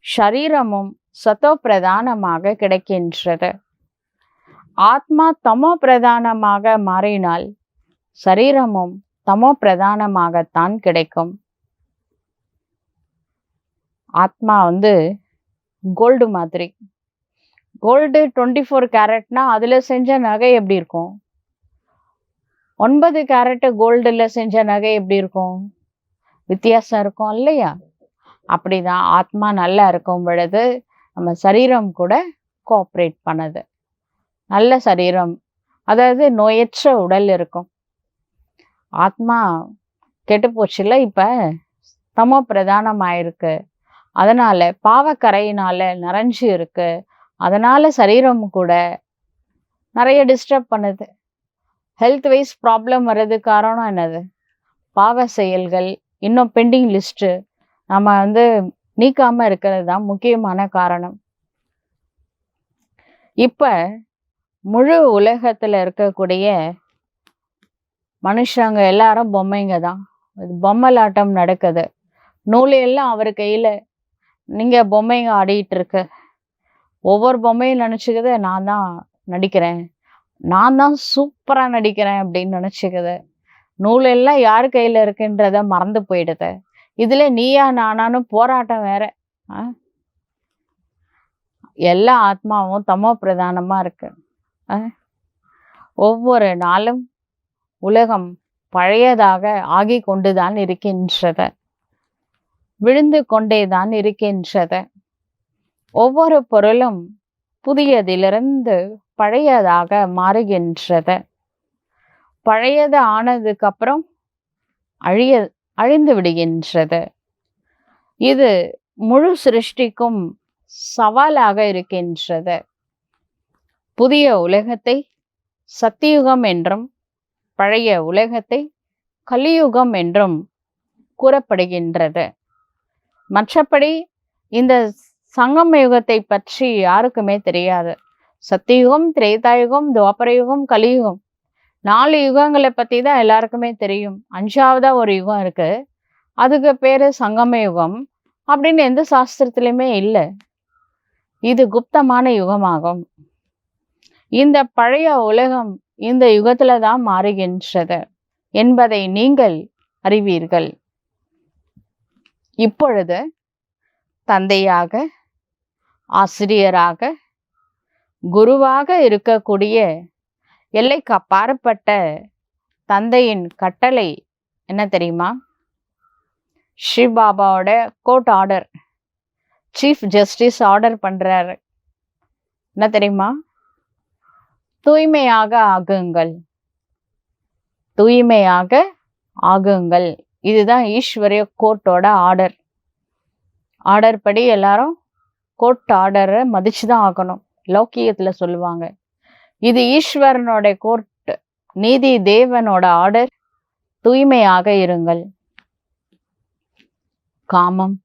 [SPEAKER 1] ஷரீரமும் சத்தோ பிரதானமாக கிடைக்கின்றது. ஆத்மா தமோ பிரதானமாக மாறினால் சரீரமும் தமோ பிரதானமாகத்தான் கிடைக்கும். ஆத்மா கோல்டு மாதிரி. கோல்டு 24 கேரட்னா அதுல செஞ்ச நகை எப்படி இருக்கும்? 9 கேரட் கோல்டுல செஞ்ச நகை எப்படி இருக்கும்? வித்தியாசம் இருக்கும் இல்லையா? அப்படிதான் ஆத்மா நல்லா இருக்கும் பொழுது நம்ம சரீரம் கூட கோஆப்ரேட் பண்ணுது. நல்ல சரீரம், அதாவது நோயற்ற உடல் இருக்கும். ஆத்மா கெட்டு போச்சுல, இப்ப தமோ பிரதானம் ஆயிருக்கு. அதனால பாவக்கரையினால நிறைஞ்சு இருக்கு. அதனால சரீரம் கூட நிறைய டிஸ்டர்ப் பண்ணுது. ஹெல்த் வைஸ் ப்ராப்ளம் வர்றதுக்கு காரணம் என்னது? பாவ செயல்கள், இன்னும் பெண்டிங் லிஸ்ட் நம்ம நீக்காம இருக்கிறது தான் முக்கியமான காரணம். இப்ப முழு உலகத்துல இருக்கக்கூடிய மனுஷங்க எல்லாரும் பொம்மைங்க தான். பொம்மலாட்டம் நடக்குது. நூல் எல்லாம் அவர் கையில. நீங்க பொம்மைங்க ஆடிட்டு இருக்கு. ஒவ்வொரு பொம்மையும் நினைச்சுக்குது நான் தான் நடிக்கிறேன், நான் தான் சூப்பரா நடிக்கிறேன் அப்படின்னு நினைச்சுக்குது. நூல் எல்லாம் யார் கையில இருக்குன்றத மறந்து போயிடுது. இதுல நீயா நானானு போராட்டம் வேற. எல்லா ஆத்மாவும் தமோ பிரதானமா இருக்கு. ஒவ்வொரு நாளும் உலகம் பழையதாக ஆகி கொண்டுதான் இருக்கின்றது, விழுந்து கொண்டேதான் இருக்கின்றது. ஒவ்வொரு பொருளும் புதியதிலிருந்து பழையதாக மாறுகின்றது. பழையது ஆனதுக்கு அப்புறம் அழிந்து விடுகின்றது. இது முழு சிருஷ்டிக்கும் சவாலாக இருக்கின்றது. புதிய உலகத்தை சத்தியுகம் என்றும் பழைய உலகத்தை கலியுகம் என்றும் கூறப்படுகின்றது. மற்றபடி இந்த சங்கம யுகத்தை பற்றி யாருக்குமே தெரியாது. சத்தியுகம், திரேதாயுகம், துவாபரயுகம், கலியுகம் 4 யுகங்களை பத்தி தான் எல்லாருக்குமே தெரியும். 5ஆவதா ஒரு யுகம் இருக்கு, அதுக்கு பேரு சங்கம யுகம் அப்படின்னு எந்த சாஸ்திரத்திலுமே இல்லை. இது குப்தமான யுகமாகும். இந்த பழைய உலகம் இந்த யுகத்துல தான் மாறுகின்றது என்பதை நீங்கள் அறிவீர்கள். இப்பொழுது தந்தையாக, ஆசிரியராக, குருவாக இருக்கக்கூடிய எல்லைக்கு அப்பாற்பட்ட தந்தையின் கட்டளை என்ன தெரியுமா? ஸ்ரீபாபாவோட court order, chief justice order பண்றாரு. என்ன தெரியுமா? தூய்மையாக ஆகுங்கள், தூய்மையாக ஆகுங்கள். இதுதான் ஈஸ்வரிய கோர்ட்டோட ஆர்டர். ஆர்டர் படி எல்லாரும் கோர்ட் ஆர்டரை மதிச்சுதான் ஆகணும். லௌக்கியத்துல சொல்லுவாங்க. இது ஈஸ்வரனோட கோர்ட், நீதி தேவனோட ஆர்டர். தூய்மையாக இருங்கள். காமம்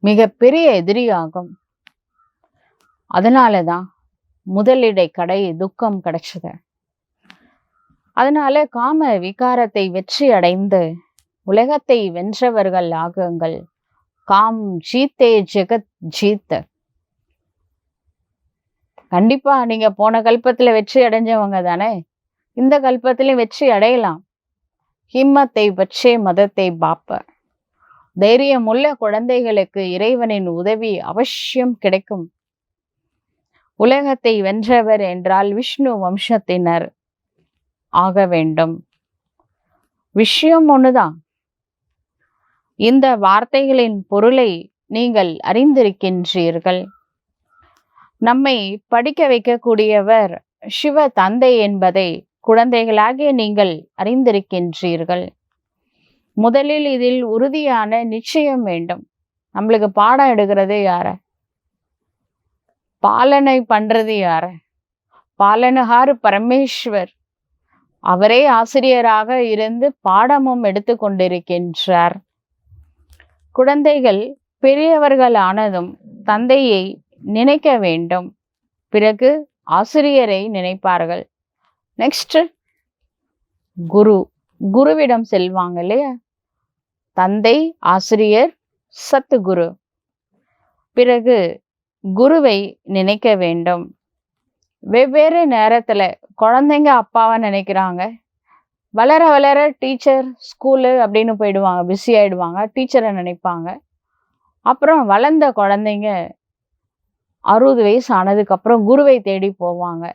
[SPEAKER 1] மிகப்பெரிய எதிரியாகும். அதனாலதான் முதலிடை கடை துக்கம் கிடைச்சது. அதனால காம விகாரத்தை வெற்றி அடைந்து உலகத்தை வென்றவர்கள் ஆகுங்கள். காம் ஜீத்தே ஜெகத் ஜீத்த. கண்டிப்பா நீங்க போன கல்பத்துல வெற்றி அடைஞ்சவங்க தானே, இந்த கல்பத்திலையும் வெற்றி அடையலாம். ஹிம்மத்தை பற்றே மதத்தை பாப்ப. தைரியமுள்ள குழந்தைகளுக்கு இறைவனின் உதவி அவசியம் கிடைக்கும். உலகத்தை வென்றவர் என்றால் விஷ்ணு வம்சத்தினர் ஆக வேண்டும். விஷயம் ஒண்ணுதான். இந்த வார்த்தைகளின் பொருளை நீங்கள் அறிந்திருக்கின்றீர்கள். நம்மை படிக்க வைக்கக்கூடியவர் சிவ தந்தை என்பதை குழந்தைகளாகிய நீங்கள் அறிந்திருக்கின்றீர்கள். முதலில் இதில் உறுதியான நிச்சயம் வேண்டும். நம்மளுக்கு பாடம் எடுக்கிறது யாரு? பாலனை பண்றது யாரு? பாலனஹார் பரமேஸ்வர். அவரே ஆசிரியராக இருந்து பாடமும் எடுத்து கொண்டிருக்கின்றார். குழந்தைகள் பெரியவர்கள் ஆனதும் தந்தையை நினைக்க வேண்டும். பிறகு ஆசிரியரை நினைப்பார்கள். நெக்ஸ்ட் குரு. குருவிடம் செல்வாங்க இல்லையா? தந்தை, ஆசிரியர், சத்குரு. பிறகு குருவை நினைக்க வேண்டும். வெவ்வேறு நேரத்துல குழந்தைங்க அப்பாவை நினைக்கிறாங்க. வளர வளர டீச்சர், ஸ்கூலு அப்படின்னு போயிடுவாங்க, பிஸி ஆயிடுவாங்க, டீச்சரை நினைப்பாங்க. அப்புறம் வளர்ந்த குழந்தைங்க 60 வயசு ஆனதுக்கு அப்புறம் குருவை தேடி போவாங்க.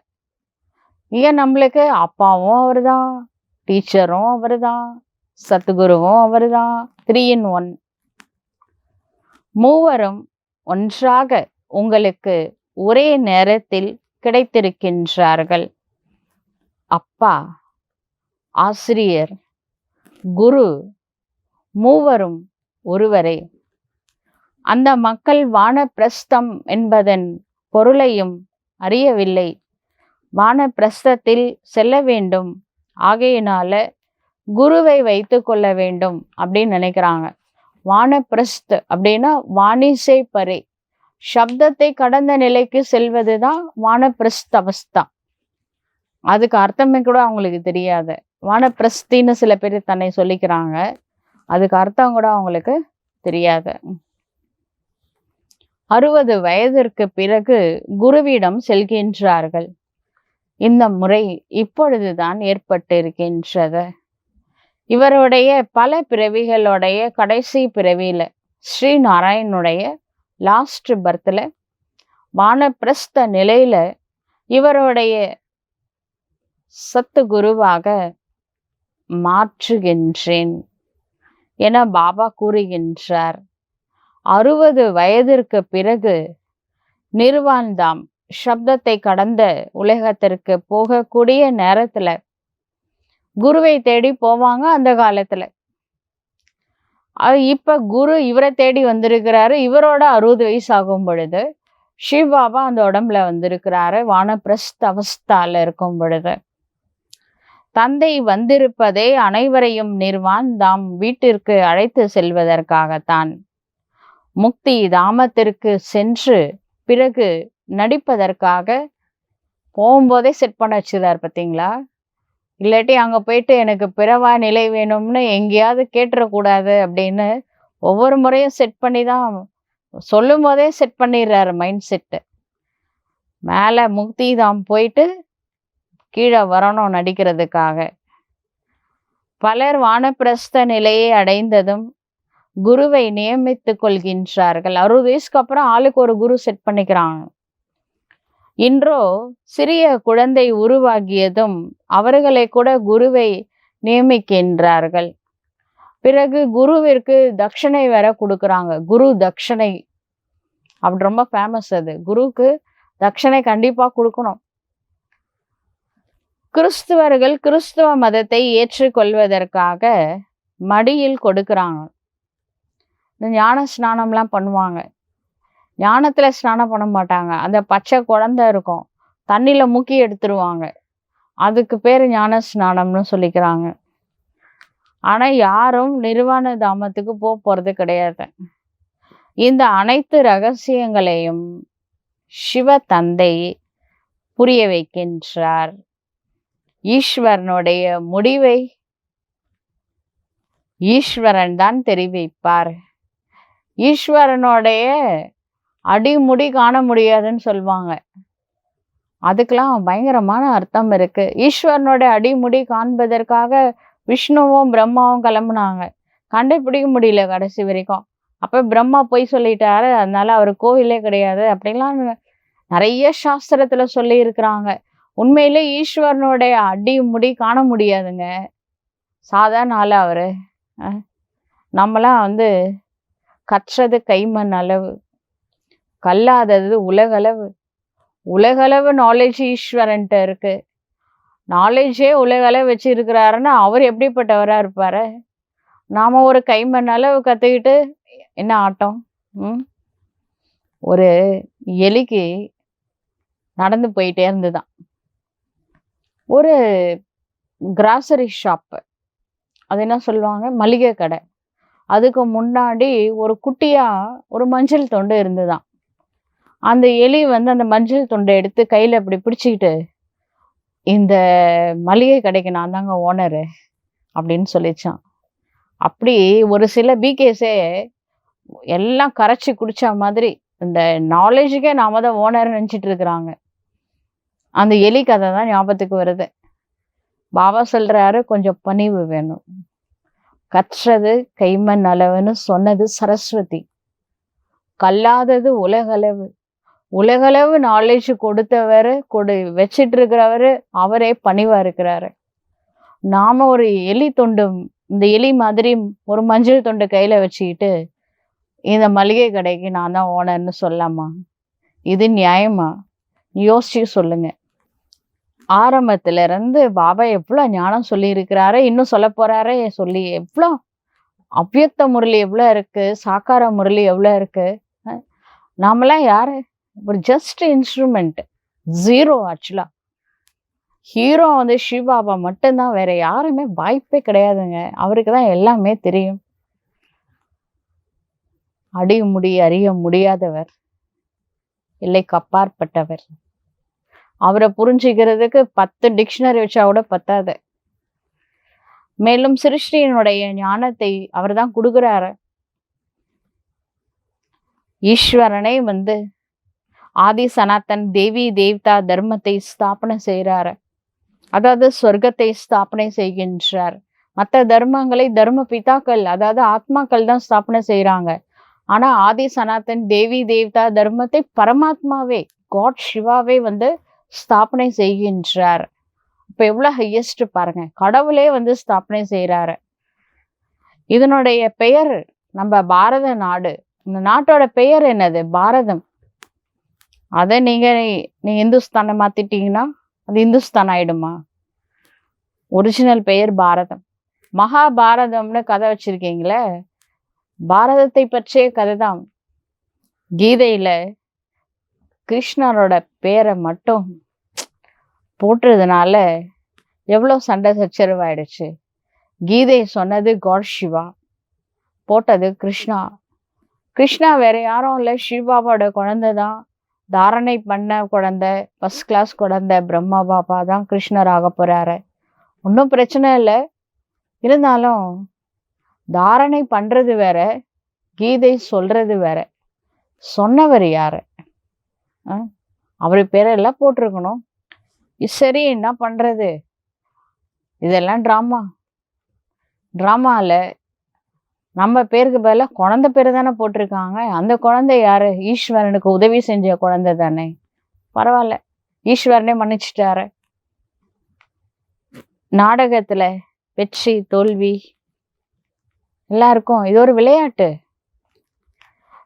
[SPEAKER 1] இங்க நம்மளுக்கு அப்பாவும் அவர்தான், டீச்சரும் அவர்தான், சத்குருவும் அவர்தான். 3 in 1. மூவரும் ஒன்றாக உங்களுக்கு ஒரே நேரத்தில் கிடைத்திருக்கின்றார்கள். அப்பா, ஆசிரியர், குரு மூவரும் ஒருவரே. அந்த மக்கள் வானப்பிரஸ்தம் என்பதன் பொருளையும் அறியவில்லை. வானப்பிரஸ்தத்தில் செல்ல வேண்டும், ஆகையினால குருவை வைத்து கொள்ள வேண்டும் அப்படின்னு நினைக்கிறாங்க. வானப்பிரஸ்த் அப்படின்னா வாணிசை பரே, சப்தத்தை கடந்த நிலைக்கு செல்வதுதான் வானப்பிரஸ்த அவஸ்தா. அதுக்கு அர்த்தமே கூட அவங்களுக்கு தெரியாது. வானப்பிரஸ்தின்னு சில பேர் தன்னை சொல்லிக்கிறாங்க, அதுக்கு அர்த்தம் கூட அவங்களுக்கு தெரியாது. 60 வயதிற்கு பிறகு குருவிடம் செல்கின்றார்கள். இந்த முறை இப்பொழுதுதான் ஏற்பட்டிருக்கின்றது. இவருடைய பல பிறவிகளுடைய கடைசி பிறவியில, ஸ்ரீ நாராயணனுடைய லாஸ்ட் பர்த்ல, வானப்பிரஸ்த நிலையில இவருடைய சத்து குருவாக மாற்றுகின்றேன் என பாபா கூறுகின்றார். 60 வயதிற்கு பிறகு நிர்வான்தாம், சப்தத்தை கடந்த உலகத்திற்கு போகக்கூடிய நேரத்துல குருவை தேடி போவாங்க. அந்த காலத்துல இப்ப குரு இவரை தேடி வந்திருக்கிறாரு. இவரோட 60 வயசு ஆகும் பொழுது சிவபாபா அந்த உடம்புல வந்திருக்கிறாரு. வானப்பிரஸ்த அவஸ்தால இருக்கும் பொழுது தந்தை வந்திருப்பதே அனைவரையும் நிர்வான் தாம் வீட்டிற்கு அழைத்து செல்வதற்காகத்தான். முக்தி தாமத்திற்கு சென்று பிறகு நடிப்பதற்காக போகும்போதே செட் பண்ண வச்சுறாரு. பார்த்தீங்களா? இல்லாட்டி அங்க போயிட்டு எனக்கு பிறவா நிலை வேணும்னு எங்கேயாவது கேட்டுறக்கூடாது அப்படின்னு ஒவ்வொரு முறையும் செட் பண்ணி தான் சொல்லும் போதே செட் பண்ணிடுறாரு மைண்ட் செட்டு. மேலே முக்தி தாம் போயிட்டு கீழே வரணும் நடிக்கிறதுக்காக. பலர் வானப்பிரஸ்த நிலையை அடைந்ததும் குருவை நியமித்து கொள்கின்றார்கள். 60 வயசுக்கு அப்புறம் ஆளுக்கு ஒரு குரு செட் பண்ணிக்கிறாங்க. இன்றோ சிறிய குழந்தை உருவாகியதும் அவர்களை கூட குருவை நியமிக்கின்றார்கள். பிறகு குருவிற்கு தட்சணை வேற கொடுக்குறாங்க. குரு தட்சணை அப்படி ரொம்ப ஃபேமஸ் அது. குருவுக்கு தட்சணை கண்டிப்பா கொடுக்கணும். கிறிஸ்துவர்கள் கிறிஸ்துவ மதத்தை ஏற்றுக்கொள்வதற்காக மடியில் கொடுக்குறாங்க. இந்த ஞான ஸ்நானம்லாம் பண்ணுவாங்க. ஞானத்துல ஸ்நானம் பண்ண மாட்டாங்க. அந்த பச்சை குழந்தை இருக்கும், தண்ணியில முக்கி எடுத்துருவாங்க. அதுக்கு பேர் ஞான ஸ்நானம்னு சொல்லிக்கிறாங்க. ஆனா யாரும் நிர்வாண தாமத்துக்கு போறது கிடையாது. இந்த அனைத்து ரகசியங்களையும் சிவ தந்தை புரிய வைக்கின்றார். ஈஸ்வரனுடைய முடிவை ஈஸ்வரன் தான் தெரிவிப்பார். ஈஸ்வரனுடைய அடிமுடி காண முடியாதுன்னு சொல்லுவாங்க. அதுக்கெல்லாம் பயங்கரமான அர்த்தம் இருக்கு. ஈஸ்வரனோட அடிமுடி காண்பதற்காக விஷ்ணுவும் பிரம்மாவும் கிளம்புனாங்க. கண்டுபிடிக்க முடியல கடைசி வரைக்கும். அப்ப பிரம்மா போய் சொல்லிட்டாரு, அதனால அவர் கோவிலே கிடையாது அப்படிலாம் நிறைய சாஸ்திரத்துல சொல்லி இருக்கிறாங்க. உண்மையிலே ஈஸ்வரனுடைய அடிமுடி காண முடியாதுங்க. சாதாரண ஆளு அவரு. நம்மளாம் கற்றது கைமண் அளவு, கல்லாதது உலகளவு. உலகளவு நாலேஜ் ஈஸ்வரன்ட்ட இருக்கு. நாலேஜே உலகளவு வச்சு இருக்கிறாருன்னா அவர் எப்படிப்பட்டவரா இருப்பாரு? நாம ஒரு கைமண் அளவு கத்துக்கிட்டு என்ன ஆட்டம்? ம். ஒரு எலிக்கு நடந்து போயிட்டே இருந்துதான். ஒரு கிராசரி ஷாப், அது என்ன சொல்லுவாங்க, மளிகை கடை. அதுக்கு முன்னாடி ஒரு குட்டியா ஒரு மஞ்சள் தொண்டு இருந்துதான். அந்த எலி வந்து அந்த மஞ்சள் துண்டை எடுத்து கையில இப்படி பிடிச்சுக்கிட்டு, இந்த மளிகை கடைக்கு நான் தாங்க ஓனரு அப்படின்னு சொல்லிச்சான். அப்படி ஒரு சில பிகேஸே எல்லாம் கரைச்சு குடிச்ச மாதிரி இந்த நாலேஜுக்கே நாம தான் ஓனர் நினைச்சிட்டு இருக்கிறாங்க. அந்த எலி கதை தான் ஞாபகத்துக்கு வருது. பாபா சொல்றாரு, கொஞ்சம் பணிவு வேணும். கற்றது கைமண் அளவுன்னு சொன்னது சரஸ்வதி. கல்லாதது உலகளவு. உலகளவு நாலேஜ் கொடுத்தவர், வச்சிட்டு இருக்கிறவரு அவரே பணிவா இருக்கிறாரு. நாம ஒரு எலி தொண்டு, இந்த எலி மாதிரி ஒரு மஞ்சள் தொண்டு கையில வச்சுக்கிட்டு இந்த மளிகை கடைக்கு நான் தான் ஓனர்னு சொல்லாமா? இது நியாயமா? யோசிச்சு சொல்லுங்க. ஆரம்பத்துல இருந்து பாபா எவ்வளவு ஞானம் சொல்லி இருக்கிறாரு, இன்னும் சொல்ல போறாரே சொல்லி. எவ்வளோ அவ்வியக்த முரளி எவ்வளோ இருக்கு, சாக்கார முரளி எவ்வளோ இருக்கு. நாமெல்லாம் யாரு? ஒரு ஜஸ்ட் இன்ஸ்ட்ருமெண்ட், ஜீரோ. ஆக்சுவலா ஹீரோ வந்து சிவபாபா மட்டும்தான், வேற யாருமே வாய்ப்பே கிடையாதுங்க. அவருக்கு தான் எல்லாமே தெரியும். அறிய முடியாதவர், எல்லைக்கு அப்பாற்பட்டவர். அவரை புரிஞ்சுக்கிறதுக்கு 10 டிக்ஷனரி வச்சா கூட பத்தாது. மேலும் சிருஷ்டியினுடைய ஞானத்தை அவர் தான் கொடுக்குறாரு. ஈஸ்வரனை வந்து ஆதி சனாத்தன் தேவி தேவதா தர்மத்தை ஸ்தாபனை செய்கிறாரு. அதாவது சொர்க்கத்தை ஸ்தாபனை செய்கின்றார். மற்ற தர்மங்களை தர்ம பிதாக்கள், அதாவது ஆத்மாக்கள் தான் ஸ்தாபனை செய்யறாங்க. ஆனா ஆதி சனாத்தன் தேவி தேவதா தர்மத்தை பரமாத்மாவே, காட் சிவாவே வந்து ஸ்தாபனை செய்கின்றார். இப்ப எவ்வளவு ஹையஸ்ட் பாருங்க, கடவுளே வந்து ஸ்தாபனை செய்யறாரு. இதனுடைய பெயர் நம்ம பாரத நாடு. இந்த நாட்டோட பெயர் என்னது? பாரதம். அதை நீங்க இந்துஸ்தானை மாத்திட்டீங்கன்னா அது இந்துஸ்தான் ஆயிடுமா? ஒரிஜினல் பெயர் பாரதம். மகாபாரதம்னு கதை வச்சிருக்கீங்களே, பாரதத்தை பற்றிய கதை தான். கீதையில கிருஷ்ணரோட பேரை மட்டும் போட்டுறதுனால எவ்வளோ சண்டை சச்சரவாயிடுச்சு. கீதை சொன்னது காட் சிவா, போட்டது கிருஷ்ணா. கிருஷ்ணா வேற யாரும் இல்லை, சிவபாபாவோட குழந்தை தான். தாரணை பண்ண குழந்தை, ஃபர்ஸ்ட் கிளாஸ் குழந்தை பிரம்மா பாபா தான் கிருஷ்ணர் ஆக போறாரு. ஒன்றும் பிரச்சனை இல்லை. இருந்தாலும் தாரணை பண்றது வேற, கீதை சொல்றது வேற. சொன்னவர் யாரு? அவர் பேரெல்லாம் போட்டிருக்கணும். சரி, என்ன பண்றது? இதெல்லாம் டிராமால நம்ம பேருக்கு பதிலாக குழந்தை பேரு தானே போட்டிருக்காங்க. அந்த குழந்தை யாரு? ஈஸ்வரனுக்கு உதவி செஞ்ச குழந்தை தானே. பரவாயில்ல, ஈஸ்வரனே மன்னிச்சிட்டாரு. நாடகத்துல வெற்றி தோல்வி எல்லாருக்கும் இது ஒரு விளையாட்டு.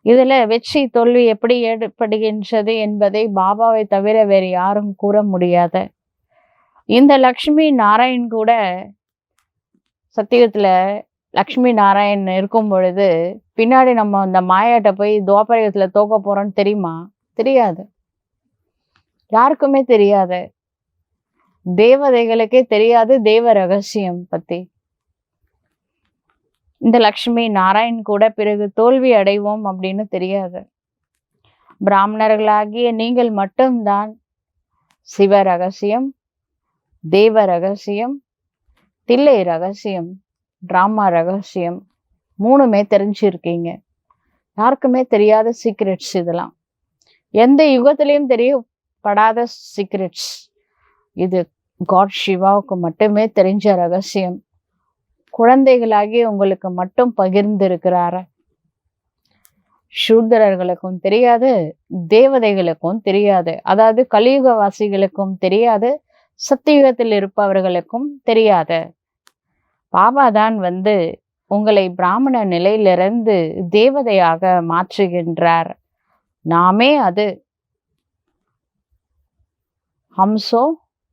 [SPEAKER 1] இதுல வெற்றி தோல்வி எப்படி ஏற்படுகின்றது என்பதை பாபாவை தவிர வேறு யாரும் கூற முடியாத. இந்த லக்ஷ்மி நாராயண் கூட சத்தியத்துல லக்ஷ்மி நாராயண் இருக்கும் பொழுது பின்னாடி நம்ம இந்த மாயாட்ட போய் துவாபரகத்துல தோக்க போறோம்னு தெரியுமா? தெரியாது, யாருக்குமே தெரியாது. தேவதைகளுக்கே தெரியாது தேவ ரகசியம் பத்தி. இந்த லக்ஷ்மி நாராயண் கூட பிறகு தோல்வி அடைவோம் அப்படின்னு தெரியாது. பிராமணர்களாகிய நீங்கள் மட்டும்தான் சிவ ரகசியம், தேவ ரகசியம், தில்லை ரகசியம், டிராமா ரகசியம் மூணுமே தெரிஞ்சிருக்கீங்க. யாருக்குமே தெரியாத சீக்ரெட்ஸ் இதெல்லாம். எந்த யுகத்திலையும் தெரியப்படாத சீக்ரெட்ஸ். இது காட் சிவாவுக்கு மட்டுமே தெரிஞ்ச ரகசியம். குழந்தைகளாகி உங்களுக்கு மட்டும் பகிர்ந்திருக்கிறார. சூத்திரர்களுக்கும் தெரியாது, தேவதைகளுக்கும் தெரியாது. அதாவது கலியுகவாசிகளுக்கும் தெரியாது, சத்தியுகத்தில் இருப்பவர்களுக்கும் தெரியாது. பாபா தான் வந்து உங்களை பிராமண நிலையிலிருந்து தேவதையாக மாற்றுகின்றார். நாமே அது. ஹம்சோ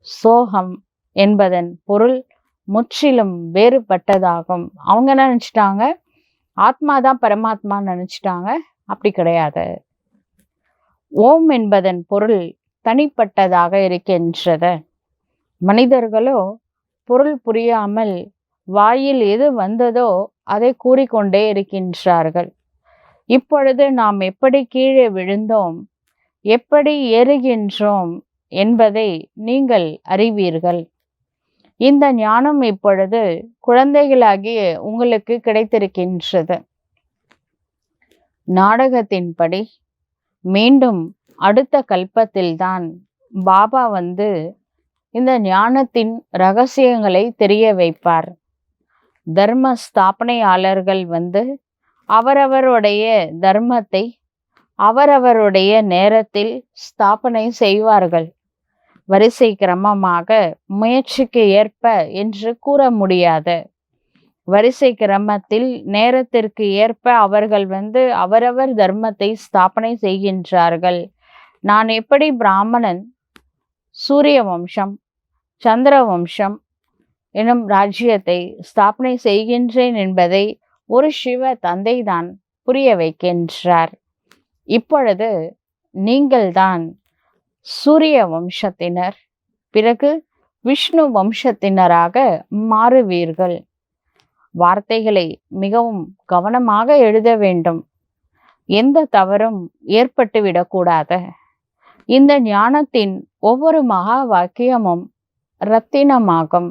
[SPEAKER 1] சோஹம் என்பதன் பொருள் முற்றிலும் வேறுபட்டதாகும். அவங்க என்ன நினைச்சிட்டாங்க? ஆத்மாதான் பரமாத்மான்னு நினைச்சிட்டாங்க. அப்படி கிடையாது. ஓம் என்பதன் பொருள் தனிப்பட்டதாக இருக்கின்றது. மனிதர்களோ பொருள் புரியாமல் வாயில் எது வந்ததோ அதை கூறிக்கொண்டே இருக்கின்றார்கள். இப்பொழுது நாம் எப்படி கீழே விழுந்தோம், எப்படி ஏறுகின்றோம் என்பதை நீங்கள் அறிவீர்கள். இந்த ஞானம் இப்பொழுது குழந்தைகளாகிய உங்களுக்கு கிடைத்திருக்கின்றது. நாடகத்தின்படி மீண்டும் அடுத்த கல்பத்தில்தான் பாபா வந்து இந்த ஞானத்தின் ரகசியங்களை தெரிய வைப்பார். தர்ம ஸ்தாபனையாளர்கள் வந்து அவரவருடைய தர்மத்தை அவரவருடைய நேரத்தில் ஸ்தாபனை செய்வார்கள். வரிசை கிரமமாக முயற்சிக்கு ஏற்ப என்று கூற முடியாது. வரிசை கிரமத்தில் நேரத்திற்கு ஏற்ப அவர்கள் வந்து அவரவர் தர்மத்தை ஸ்தாபனை செய்கின்றார்கள். நான் எப்படி பிராமணன் சூரிய வம்சம் சந்திர வம்சம் எனும் ராஜ்யத்தை ஸ்தாபனை செய்கின்றேன் என்பதை ஒரு சிவ தந்தை தான் புரிய வைக்கின்றார். இப்பொழுது நீங்கள்தான் சூரிய வம்சத்தினர், பிறகு விஷ்ணு வம்சத்தினராக மாறுவீர்கள். வார்த்தைகளை மிகவும் கவனமாக எழுத வேண்டும். எந்த தவறும் ஏற்பட்டுவிடக்கூடாது. இந்த ஞானத்தின் ஒவ்வொரு மகா வாக்கியமும் இரத்தினமாகும்,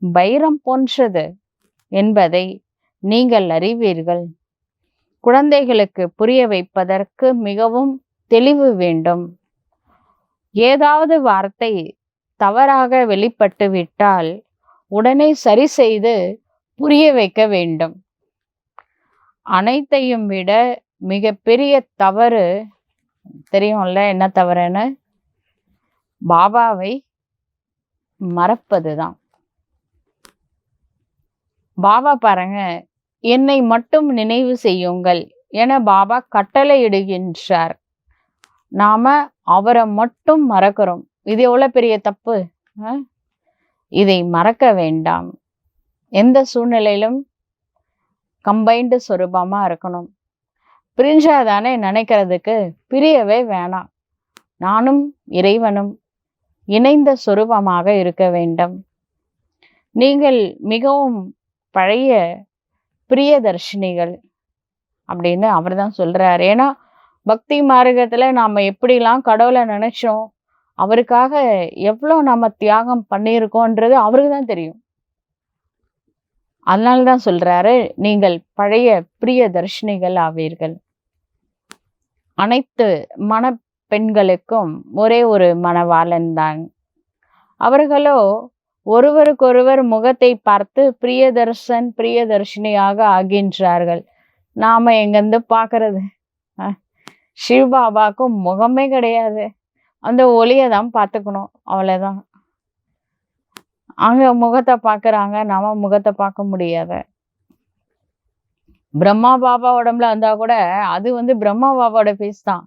[SPEAKER 1] வைரம் போன்றது என்பதை நீங்கள் அறிவீர்கள். குழந்தைகளுக்கு புரிய வைப்பதற்கு மிகவும் தெளிவு வேண்டும். ஏதாவது வார்த்தை தவறாக வெளிப்பட்டு விட்டால் உடனே சரி செய்து புரிய வைக்க வேண்டும். அனைத்தையும் விட மிக பெரிய தவறு தெரியும்ல, என்ன தவறுன்னு? பாபாவை மறப்பதுதான். பாபா பாருங்க, என்னை மட்டும் நினைவு செய்யுங்கள் என பாபா கட்டளை இடுகின்றார். நாம அவரை மட்டும் மறக்கிறோம். இது எவ்வளவு பெரிய தப்பு. இதை மறக்க வேண்டாம். எந்த சூழ்நிலையிலும் கம்பைன்டு சொரூபமா இருக்கணும். பிரிஞ்சாதானே நினைக்கிறதுக்கு, பிரியவே வேணாம். நானும் இறைவனும் இணைந்த சொரூபமாக இருக்க வேண்டும். நீங்கள் மிகவும் பழைய பிரியதர்ஷினிகள் அப்படின்னு அவர் தான் சொல்றாரு. ஏன்னா பக்தி மார்க்கத்துல நாம எப்படிலாம் கடவுளை நினைச்சோம், அவருக்காக எவ்வளோ நம்ம தியாகம் பண்ணியிருக்கோன்றது அவருக்கு தான் தெரியும். அதனால்தான் சொல்றாரு, நீங்கள் பழைய பிரிய தர்ஷினிகள் ஆவீர்கள். அனைத்து மணப்பெண்களுக்கும் ஒரே ஒரு மணவாளன் தான். அவர்களோ ஒருவருக்கொருவர் முகத்தை பார்த்து பிரியதர்ஷன் பிரியதர்ஷினியாக ஆகின்றார்கள். நாம எங்கிருந்து பார்க்கறது? சிவபாபாவுக்கும் முகமே கிடையாது. அந்த ஒளியை தான் பார்த்துக்கணும், அவ்வளவுதான். அங்க முகத்தை பார்க்கறாங்க, நம்ம முகத்தை பார்க்க முடியாது. பிரம்மா பாபா உடம்புல வந்தா கூட அது வந்து பிரம்மா பாபாவோட ஃபேஸ் தான்.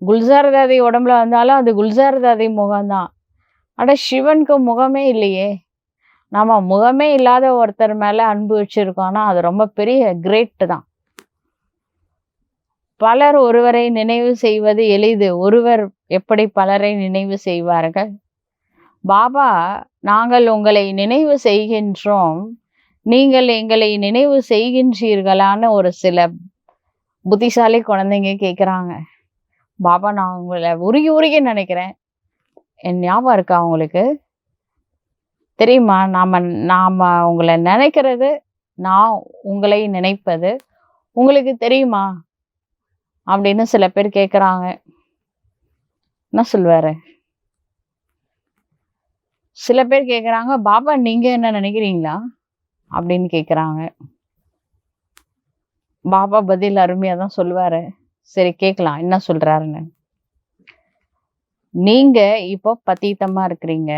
[SPEAKER 1] குல்சார் தாதி உடம்புல வந்தாலும் அது குல்சார் தாதி முகம்தான். அட சிவனுக்கு முகமே இல்லையே. நம்ம முகமே இல்லாத ஒருத்தர் மேல அன்பு வச்சிருக்கோம்னா அது ரொம்ப பெரிய கிரேட் தான். பலர் ஒருவரை நினைவு செய்வது எளிது, ஒருவர் எப்படி பலரை நினைவு செய்வார்கள்? பாபா, நாங்கள் உங்களை நினைவு செய்கின்றோம், நீங்கள் எங்களை நினைவு செய்கின்றீர்களான்னு ஒரு சில புத்திசாலி குழந்தைங்க கேட்குறாங்க. பாபா, நான் உங்களை உருகி உருகி நினைக்கிறேன். என் ஞாபகம் இருக்கா உங்களுக்கு? தெரியுமா? நாம உங்களை நினைக்கிறது, நான் உங்களை நினைப்பது உங்களுக்கு தெரியுமா அப்படின்னு சில பேர் கேட்குறாங்க. என்ன சொல்வாரு? சில பேர் கேட்குறாங்க, பாபா நீங்க என்ன நினைக்கிறீங்களா அப்படின்னு கேட்குறாங்க. பாபா பதில் அருமையா தான் சொல்லுவாரு. சரி, கேட்கலாம் என்ன சொல்றாருன்னு. நீங்க இப்போ பதீத்தமா இருக்கிறீங்க,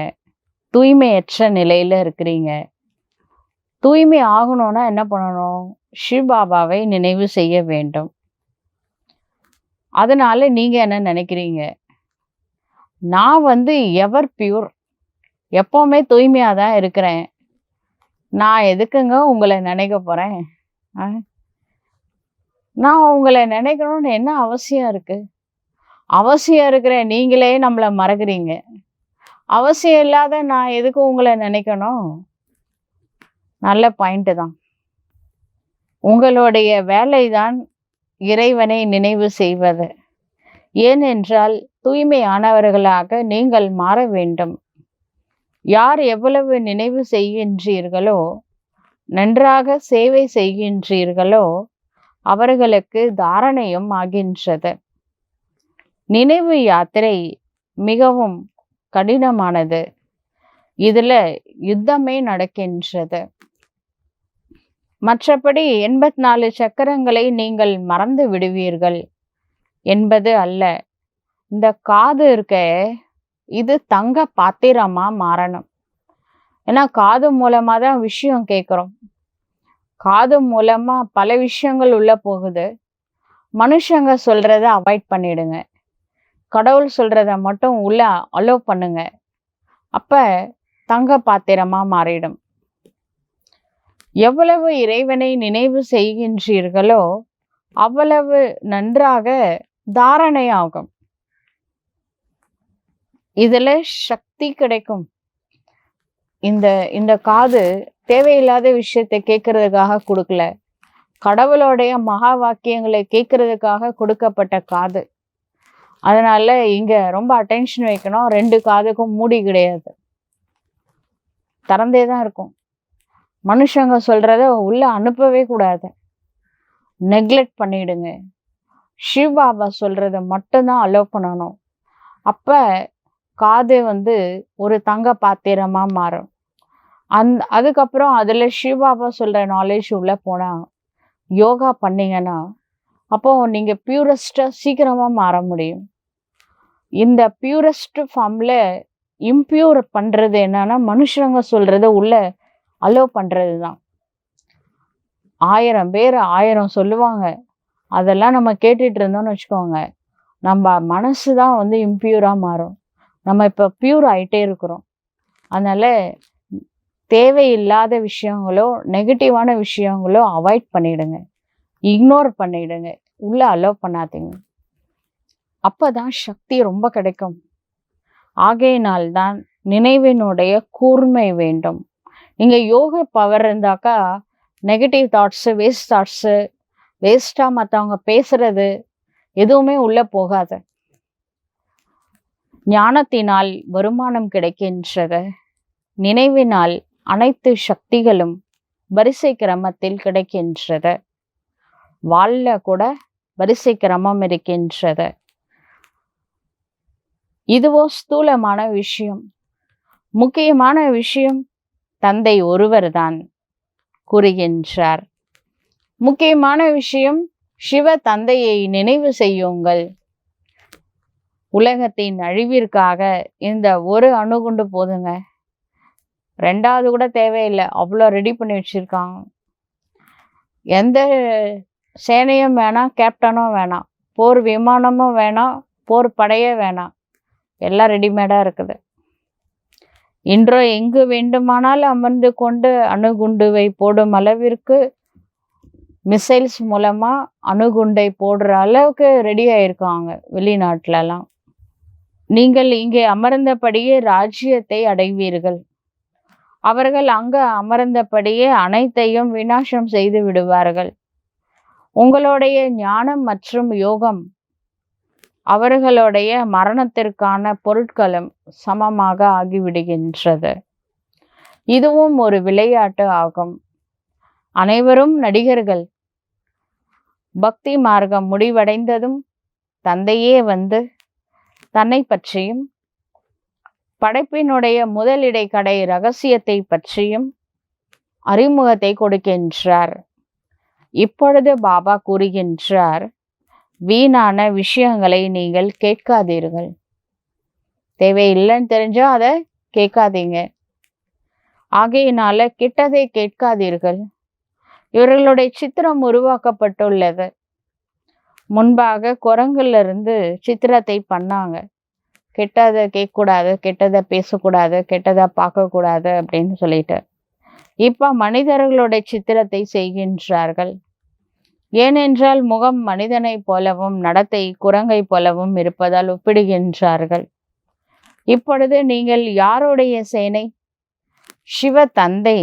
[SPEAKER 1] தூய்மையற்ற நிலையில இருக்கிறீங்க. தூய்மை ஆகணும்னா என்ன பண்ணணும்? சிவபாபாவை நினைவு செய்ய வேண்டும். அதனால நீங்க என்ன நினைக்கிறீங்க? நான் வந்து எவர் பியூர், எப்பவுமே தூய்மையா தான் இருக்கிறேன். நான் எதுக்குங்க உங்களை நினைக்க போறேன்? நான் உங்களை நினைக்கணும்னு என்ன அவசியம் இருக்கு? அவசியம் இருக்கிற நீங்களே நம்மள மறக்கிறீங்க. அவசியம் இல்லாத நான் எதுக்கு உங்களை நினைக்கணும்? நல்ல பாயிண்ட் தான். உங்களுடைய வேலைதான் இறைவனை நினைவு செய்வது. ஏனென்றால் தூய்மையானவர்களாக நீங்கள் மாற வேண்டும். யார் எவ்வளவு நினைவு செய்கின்றீர்களோ, நன்றாக சேவை செய்கின்றீர்களோ, அவர்களுக்கு தாரணையும் ஆகின்றது. நினைவு யாத்திரை மிகவும் கடினமானது. இதுல யுத்தமே நடக்கின்றது. மற்றபடி 84 சக்கரங்களை நீங்கள் மறந்து விடுவீர்கள் என்பது அல்ல. இந்த காது இருக்க, இது தங்க பாத்திரமா மாறணும். ஏன்னா காது மூலமா தான் விஷயம் கேட்குறோம். காது மூலமா பல விஷயங்கள் உள்ள போகுது. மனுஷங்க சொல்றத அவாய்ட் பண்ணிடுங்க. கடவுள் சொல்றத மட்டும் உள்ள அலோ பண்ணுங்க. அப்ப தங்க பாத்திரமா மாறிடும். எவ்வளவு இறைவனை நினைவு செய்கின்றீர்களோ அவ்வளவு நன்றாக தாரணை ஆகும். இதுல சக்தி கிடைக்கும். இந்த காது தேவையில்லாத விஷயத்தை கேட்கறதுக்காக கொடுக்கல. கடவுளுடைய மகா வாக்கியங்களை கேட்கறதுக்காக கொடுக்கப்பட்ட காது. அதனால இங்க ரொம்ப அட்டென்ஷன் வைக்கணும். 2 காதுக்கும் மூடி கிடையாது, திறந்தே தான் இருக்கும். மனுஷங்க சொல்றத உள்ள அனுப்பவே கூடாது. நெக்லெக்ட் பண்ணிடுங்க. சிவபாபா சொல்றத மட்டும்தான் அலோவ் பண்ணணும். அப்ப காது ஒரு தங்க பாத்திரமா மாறும். அதுக்கப்புறம் அதுல சிவபாபா சொல்ற நாலேஜ் உள்ள போனா, யோகா பண்ணீங்கன்னா அப்போ நீங்க பியூரஸ்டா சீக்கிரமா மாற முடியும். இந்த பியூரஸ்ட் ஃபார்ம்ல இம்பியூர் பண்றது என்னன்னா, மனுஷங்க சொல்றத உள்ள அலோவ் பண்றது தான். 1000 பேர் 1000 சொல்லுவாங்க. அதெல்லாம் நம்ம கேட்டுட்டு இருந்தோம்னு வச்சுக்கோங்க, நம்ம மனசு தான் இம்பியூரா மாறும். நம்ம இப்ப பியூர் ஆயிட்டே இருக்கிறோம். அதனால தேவையில்லாத விஷயங்களோ, நெகட்டிவான விஷயங்களோ அவாய்ட் பண்ணிடுங்க, இக்னோர் பண்ணிடுங்க, உள்ள அலோவ் பண்ணாதீங்க. அப்பதான் சக்தி ரொம்ப கிடைக்கும். ஆகையினால்தான் நினைவினுடைய கூர்மை வேண்டும். நீங்க யோக பவர் இருந்தாக்கா நெகட்டிவ் தாட்ஸு, வேஸ்ட் தாட்ஸு, வேஸ்டா மற்றவங்க பேசுறது எதுவுமே உள்ள போகாது. ஞானத்தினால் வருமானம் கிடைக்கின்றது. நினைவினால் அனைத்து சக்திகளும் வரிசை கிரமத்தில் கிடைக்கின்றது. வாழ்ல கூட வரிசை கிரமம் இருக்கின்றது. இதுவோ ஸ்தூலமான விஷயம். முக்கியமான விஷயம் தந்தை ஒருவர்தான் கூறுகின்றார். முக்கியமான விஷயம் சிவ தந்தையை நினைவு செய்யுங்கள். உலகத்தின் அழிவிற்காக இந்த ஒரு அணுகுண்டு போதுங்க. 2வது கூட தேவையில்லை. அவ்வளோ ரெடி பண்ணி வச்சிருக்காங்க. எந்த சேனையும் வேணாம், கேப்டனும் வேணாம், போர் விமானமும் வேணாம், போர் படையே வேணாம். எல்லாம் ரெடிமேடா இருக்குது. இன்றோ எங்கு வேண்டுமானால் அமர்ந்து கொண்டு அணுகுண்டுவை போடும் அளவிற்கு மிசைல்ஸ் மூலமா அணுகுண்டை போடுற அளவுக்கு ரெடி ஆயிருக்காங்க வெளிநாட்டுலலாம். நீங்கள் இங்கே அமர்ந்தபடியே ராஜ்யத்தை அடைவீர்கள். அவர்கள் அங்க அமர்ந்தபடியே அனைத்தையும் விநாசம் செய்து விடுவார்கள். உங்களுடைய ஞானம் மற்றும் யோகம் அவர்களுடைய மரணத்திற்கான பொருட்களும் சமமாக ஆகிவிடுகின்றது. இதுவும் ஒரு விளையாட்டு ஆகும். அனைவரும் நடிகர்கள். பக்தி மார்க்கம் முடிவடைந்ததும் தந்தையே தன்னை பற்றியும் படைப்பினுடைய முதலிடை கடை ரகசியத்தை பற்றியும் அறிமுகத்தை கொடுக்கின்றார். இப்பொழுது பாபா கூறுகின்றார், வீணான விஷயங்களை நீங்கள் கேட்காதீர்கள். தேவையில்லைன்னு தெரிஞ்சா அதை கேட்காதீங்க. ஆகையினால கிட்டதை கேட்காதீர்கள். இவர்களுடைய சித்திரம் உருவாக்கப்பட்டுள்ளது. முன்பாக குரங்குல இருந்து சித்திரத்தை பண்ணாங்க. கெட்டதை கேட்கக்கூடாது, கெட்டதை பேசக்கூடாது, கெட்டதை பார்க்கக்கூடாது அப்படின்னு சொல்லிட்டு. இப்ப மனிதர்களுடைய சித்திரத்தை செய்கின்றார்கள். ஏனென்றால் முகம் மனிதனைப் போலவும் நடத்தை குரங்கை போலவும் இருப்பதால் ஒப்பிடுகின்றார்கள். இப்பொழுது நீங்கள் யாருடைய சேனை? சிவ தந்தை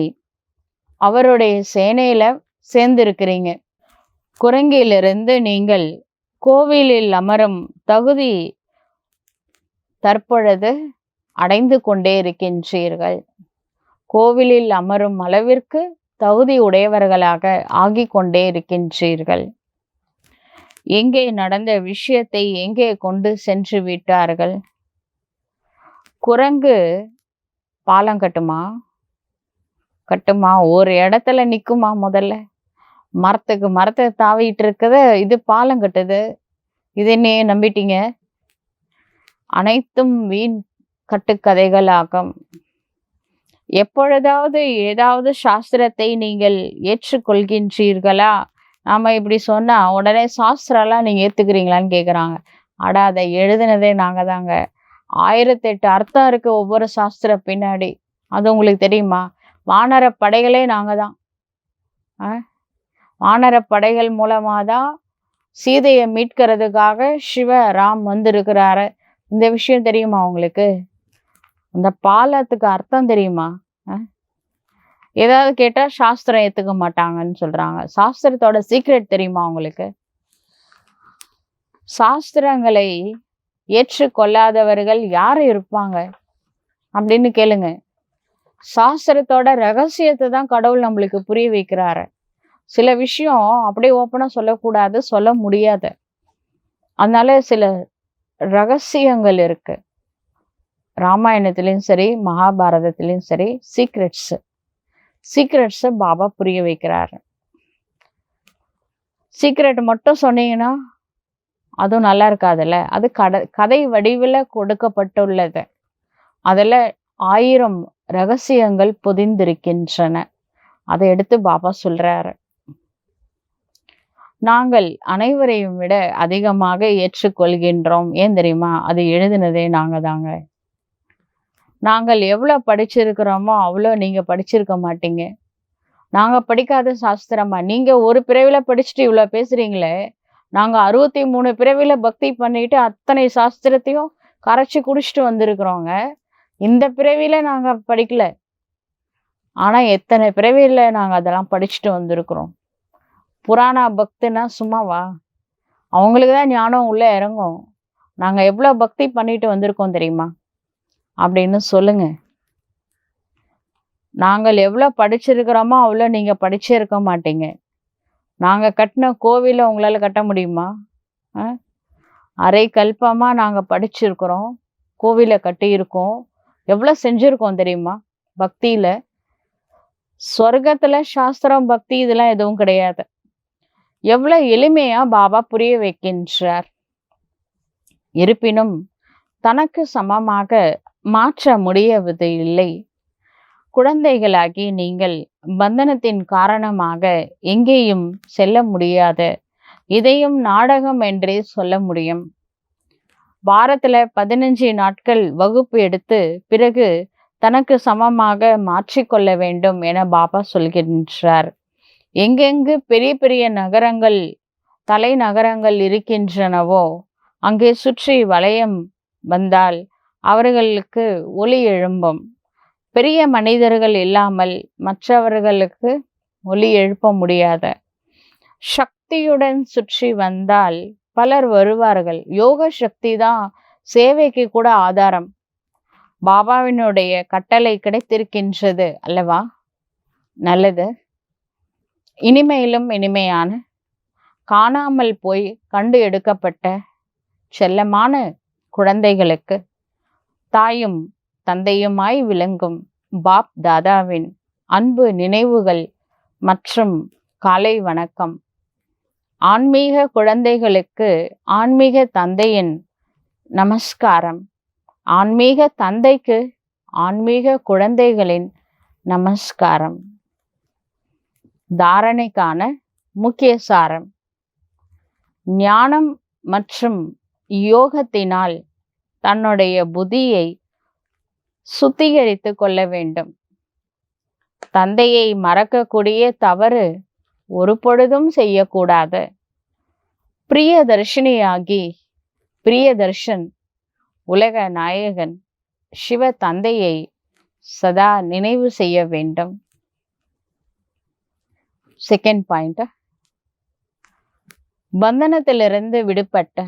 [SPEAKER 1] அவருடைய சேனையில சேர்ந்திருக்கிறீங்க. குரங்கிலிருந்து நீங்கள் கோவிலில் அமரும் தகுதி தற்பொழுது அடைந்து கொண்டே இருக்கின்றீர்கள். கோவிலில் அமரும் அளவிற்கு தகுதி உடையவர்களாக ஆகிக் கொண்டே இருக்கின்றீர்கள். எங்கே நடந்த விஷயத்தை எங்கே கொண்டு சென்று விட்டார்கள்? குரங்கு பாலம் கட்டுமா? ஒரு இடத்துல நிக்குமா? முதல்ல மரத்துக்கு மரத்தை தாவிட்டு இருக்குத, இது பாலம் கட்டுது. இது என்னையே நம்பிட்டீங்க? அனைத்தும் வீண் கட்டுக்கதைகளாகும். எப்பொழுதாவது ஏதாவது சாஸ்திரத்தை நீங்கள் ஏற்றுக்கொள்கின்றீர்களா? நாம இப்படி சொன்னா உடனே சாஸ்திரம்லாம் நீங்க ஏத்துக்கிறீங்களான்னு கேக்குறாங்க. அடா, அதை எழுதுனதே நாங்க தாங்க. 1008 அர்த்தம் இருக்கு ஒவ்வொரு சாஸ்திர பின்னாடி. அது உங்களுக்கு தெரியுமா? வானர படைகளே நாங்க தான். வானர படைகள் மூலமா தான் சீதையை மீட்கிறதுக்காக சிவராம் வந்திருக்கிறாரு. இந்த விஷயம் தெரியுமா உங்களுக்கு? அந்த பாலத்துக்கு அர்த்தம் தெரியுமா? ஏதாவது கேட்டா சாஸ்திரம் ஏத்துக்க மாட்டாங்கன்னு சொல்றாங்க. சாஸ்திரத்தோட சீக்ரெட் தெரியுமா உங்களுக்கு? சாஸ்திரங்களை ஏற்றுக்கொள்ளாதவர்கள் யாரு இருப்பாங்க அப்படின்னு கேளுங்க. சாஸ்திரத்தோட ரகசியத்தை தான் கடவுள் நம்மளுக்கு புரிய வைக்கிறாரு. சில விஷயம் அப்படியே ஓப்பனா சொல்லக்கூடாது, சொல்ல முடியாது. அதனால சில ரகசியங்கள் இருக்கு. ராமாயணத்திலையும் சரி, மகாபாரதத்திலையும் சரி, சீக்ரெட்ஸ் பாபா புரிய வைக்கிறாரு. சீக்ரெட் மட்டும் சொன்னீங்கன்னா அதுவும் நல்லா இருக்காதுல்ல. அது கதை வடிவில் கொடுக்கப்பட்டுள்ளது. அதுல 1000 ரகசியங்கள் பொதிந்திருக்கின்றன. அதை எடுத்து பாபா சொல்றாரு. நாங்கள் அனைவரையும் விட அதிகமாக ஏற்றுக்கொள்கின்றோம். ஏன் தெரியுமா? அது எழுதினதே நாங்க தாங்க. நாங்கள் எவ்வளவு படிச்சிருக்கிறோமோ அவ்வளோ நீங்க படிச்சிருக்க மாட்டீங்க. நாங்க படிக்காத சாஸ்திரமா? நீங்க ஒரு பிறவில படிச்சுட்டு இவ்வளவு பேசுறீங்களே, நாங்க 63 பிறவில பக்தி பண்ணிட்டு அத்தனை சாஸ்திரத்தையும் கரைச்சி குடிச்சிட்டு வந்திருக்கிறோங்க. இந்த பிறவில நாங்க படிக்கல. ஆனா எத்தனை பிறவில நாங்க அதெல்லாம் படிச்சுட்டு வந்திருக்கிறோம். புராண பக்தினா சும்மாவா? அவங்களுக்கு தான் ஞானம் உள்ள இறங்கும். நாங்க எவ்வளவு பக்தி பண்ணிட்டு வந்திருக்கோம் தெரியுமா அப்படின்னு சொல்லுங்க. நாங்கள் எவ்வளவு படிச்சிருக்கிறோமோ அவ்வளோ நீங்க படிச்சே இருக்க மாட்டீங்க. நாங்க கட்டின கோவிலை உங்களால கட்ட முடியுமா? அரை கல்பமா நாங்க படிச்சிருக்கிறோம், கோவிலை கட்டியிருக்கோம். எவ்வளவு செஞ்சிருக்கோம் தெரியுமா பக்தியில? சொர்க்கத்துல சாஸ்திரம் பக்தி இதெல்லாம் எதுவும் கிடையாது. எவ்வளவு எளிமையா பாபா புரிய வைக்கின்றார். இருப்பினும் தனக்கு சமமாக மாற்ற முடியவது இல்லை. குழந்தைகளாகி நீங்கள் பந்தனத்தின் காரணமாக எங்கேயும் செல்ல முடியாது. இதையும் நாடகம் என்றே சொல்ல முடியும். வாரத்துல 15 நாட்கள் வகுப்பு எடுத்து பிறகு தனக்கு சமமாக மாற்றிக்கொள்ள வேண்டும் என பாபா சொல்கின்றார். எங்கெங்கு பெரிய பெரிய நகரங்கள், தலைநகரங்கள் இருக்கின்றனவோ அங்கே சுற்றி வளையம் வந்தால் அவர்களுக்கு ஒலி எழும்பும். பெரிய மனிதர்கள் இல்லாமல் மற்றவர்களுக்கு ஒலி எழுப்ப முடியாது. சக்தியுடன் சுற்றி வந்தால் பலர் வருவார்கள். யோக சக்தி தான் சேவைக்கு கூட ஆதாரம். பாபாவினுடைய கட்டளை கிடைத்திருக்கின்றது அல்லவா? நல்லது. இனிமையிலும் இனிமையான, காணாமல் போய் கண்டு எடுக்கப்பட்ட செல்லமான குழந்தைகளுக்கு தாயும் தந்தையுமாய் விளங்கும் பாப் தாதாவின் அன்பு நினைவுகள் மற்றும் காலை வணக்கம். ஆன்மீக குழந்தைகளுக்கு ஆன்மீக தந்தையின் நமஸ்காரம். ஆன்மீக தந்தைக்கு ஆன்மீக குழந்தைகளின் நமஸ்காரம். தாரணைக்கான முக்கிய சாரம்: ஞானம் மற்றும் யோகத்தினால் தன்னுடைய புத்தியை சுத்திகரித்து கொள்ள வேண்டும். தந்தையை மறக்கக்கூடிய தவறு ஒரு பொழுதும் செய்யக்கூடாது. பிரியதர்ஷினியாகி பிரியதர்ஷன் உலக நாயகன் சிவ தந்தையை சதா நினைவு செய்ய வேண்டும். செகண்ட் பாயிண்ட், பந்தனத்திலிருந்து விடுபட்ட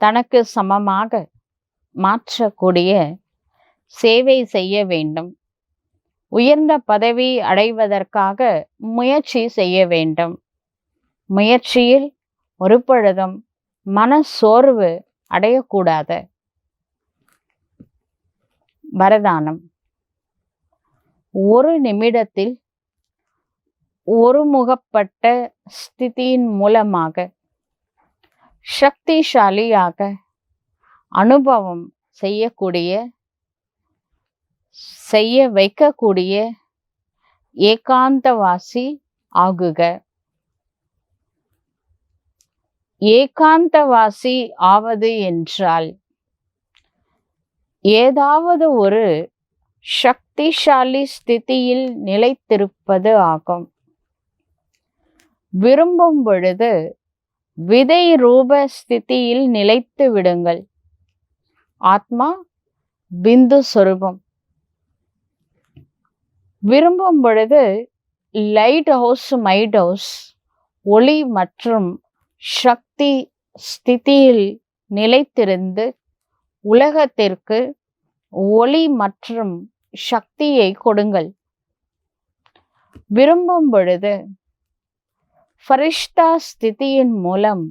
[SPEAKER 1] தனக்கு சமமாக மாற்றக்கூடிய சேவை செய்ய வேண்டும். உயர்ந்த பதவி அடைவதற்காக முயற்சி செய்ய வேண்டும். முயற்சியில் ஒரு பொழுதும் மனசோர்வு அடையக்கூடாது. வரதானம், ஒரு நிமிடத்தில் ஒருமுகப்பட்ட ஸ்திதியின் மூலமாக சக்திசாலியாக அனுபவம் செய்ய வைக்கக்கூடிய ஏகாந்தவாசி ஆகுக. ஏகாந்தவாசி ஆவது என்றால் ஏதாவது ஒரு சக்திசாலி ஸ்திதியில் நிலைத்திருப்பது ஆகும். விரும்பும் பொழுது விதை ரூப ஸ்திதியில் நிலைத்து விடுங்கள். ஆத்மா பிந்து சொரூபம். விரும்பும் பொழுது லைட் ஹவுஸ் மைட் ஹவுஸ் ஒளி மற்றும் சக்தி ஸ்திதியில் நிலைத்திருந்து உலகத்திற்கு ஒளி மற்றும் சக்தியை கொடுங்கள். விரும்பும் பொழுது ஃபரிஷ்தா ஸ்திதியின் மூலம்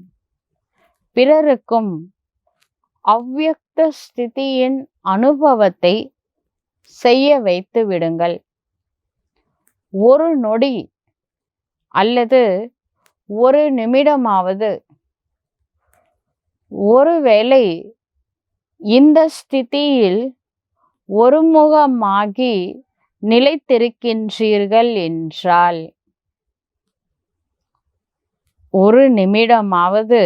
[SPEAKER 1] பிறருக்கும் அவ்யக்த ஸ்திதியின் அனுபவத்தை செய்ய வைத்து விடுங்கள். ஒரு நொடி அல்லது ஒரு நிமிடமாவது ஒருவேளை இந்த ஸ்திதியில் ஒருமுகமாகி நிலைத்திருக்கின்றீர்கள் என்றால், ஒரு நிமிடமாவது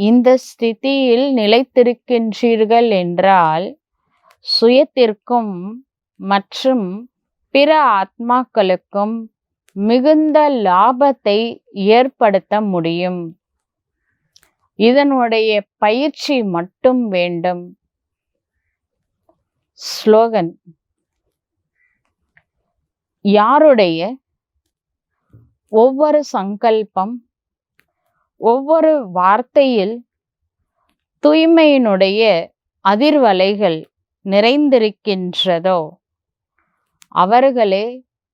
[SPEAKER 1] இந்த ஸ்திதியில் நிலைத்திருக்கின்றீர்கள் என்றால் சுயத்திற்கும் மற்றும் பிற ஆத்மாக்களுக்கும் மிகுந்த லாபத்தை ஏற்படுத்த முடியும். இதனுடைய பயிற்சி மட்டும் வேண்டும். ஸ்லோகன், யாருடைய ஒவ்வொரு சங்கல்பம் ஒவ்வொரு வார்த்தையில் தூய்மையினுடைய அதிர்வலைகள் நிறைந்திருக்கின்றதோ அவர்களே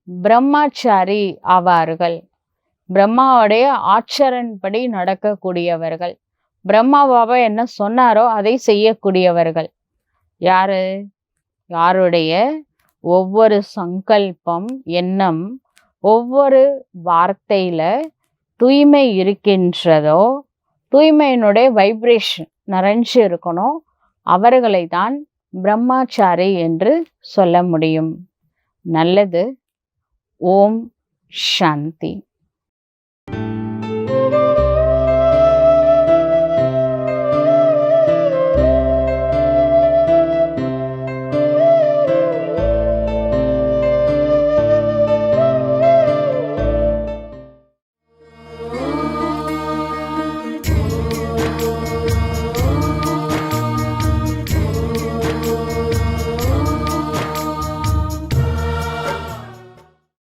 [SPEAKER 1] பிரம்மாச்சாரி ஆவார்கள். பிரம்மாவுடைய ஆச்சரன்படி நடக்கக்கூடியவர்கள். பிரம்மா பாபா என்ன சொன்னாரோ அதை செய்யக்கூடியவர்கள். யாருடைய ஒவ்வொரு சங்கல்பம் எண்ணம் ஒவ்வொரு வார்த்தையில தூய்மை இருக்கின்றதோ, தூய்மையினுடைய வைப்ரேஷன் நிறைஞ்சு இருக்கணும், அவர்களை தான் பிரம்மாச்சாரி என்று சொல்ல முடியும். நல்லது. ஓம் சாந்தி.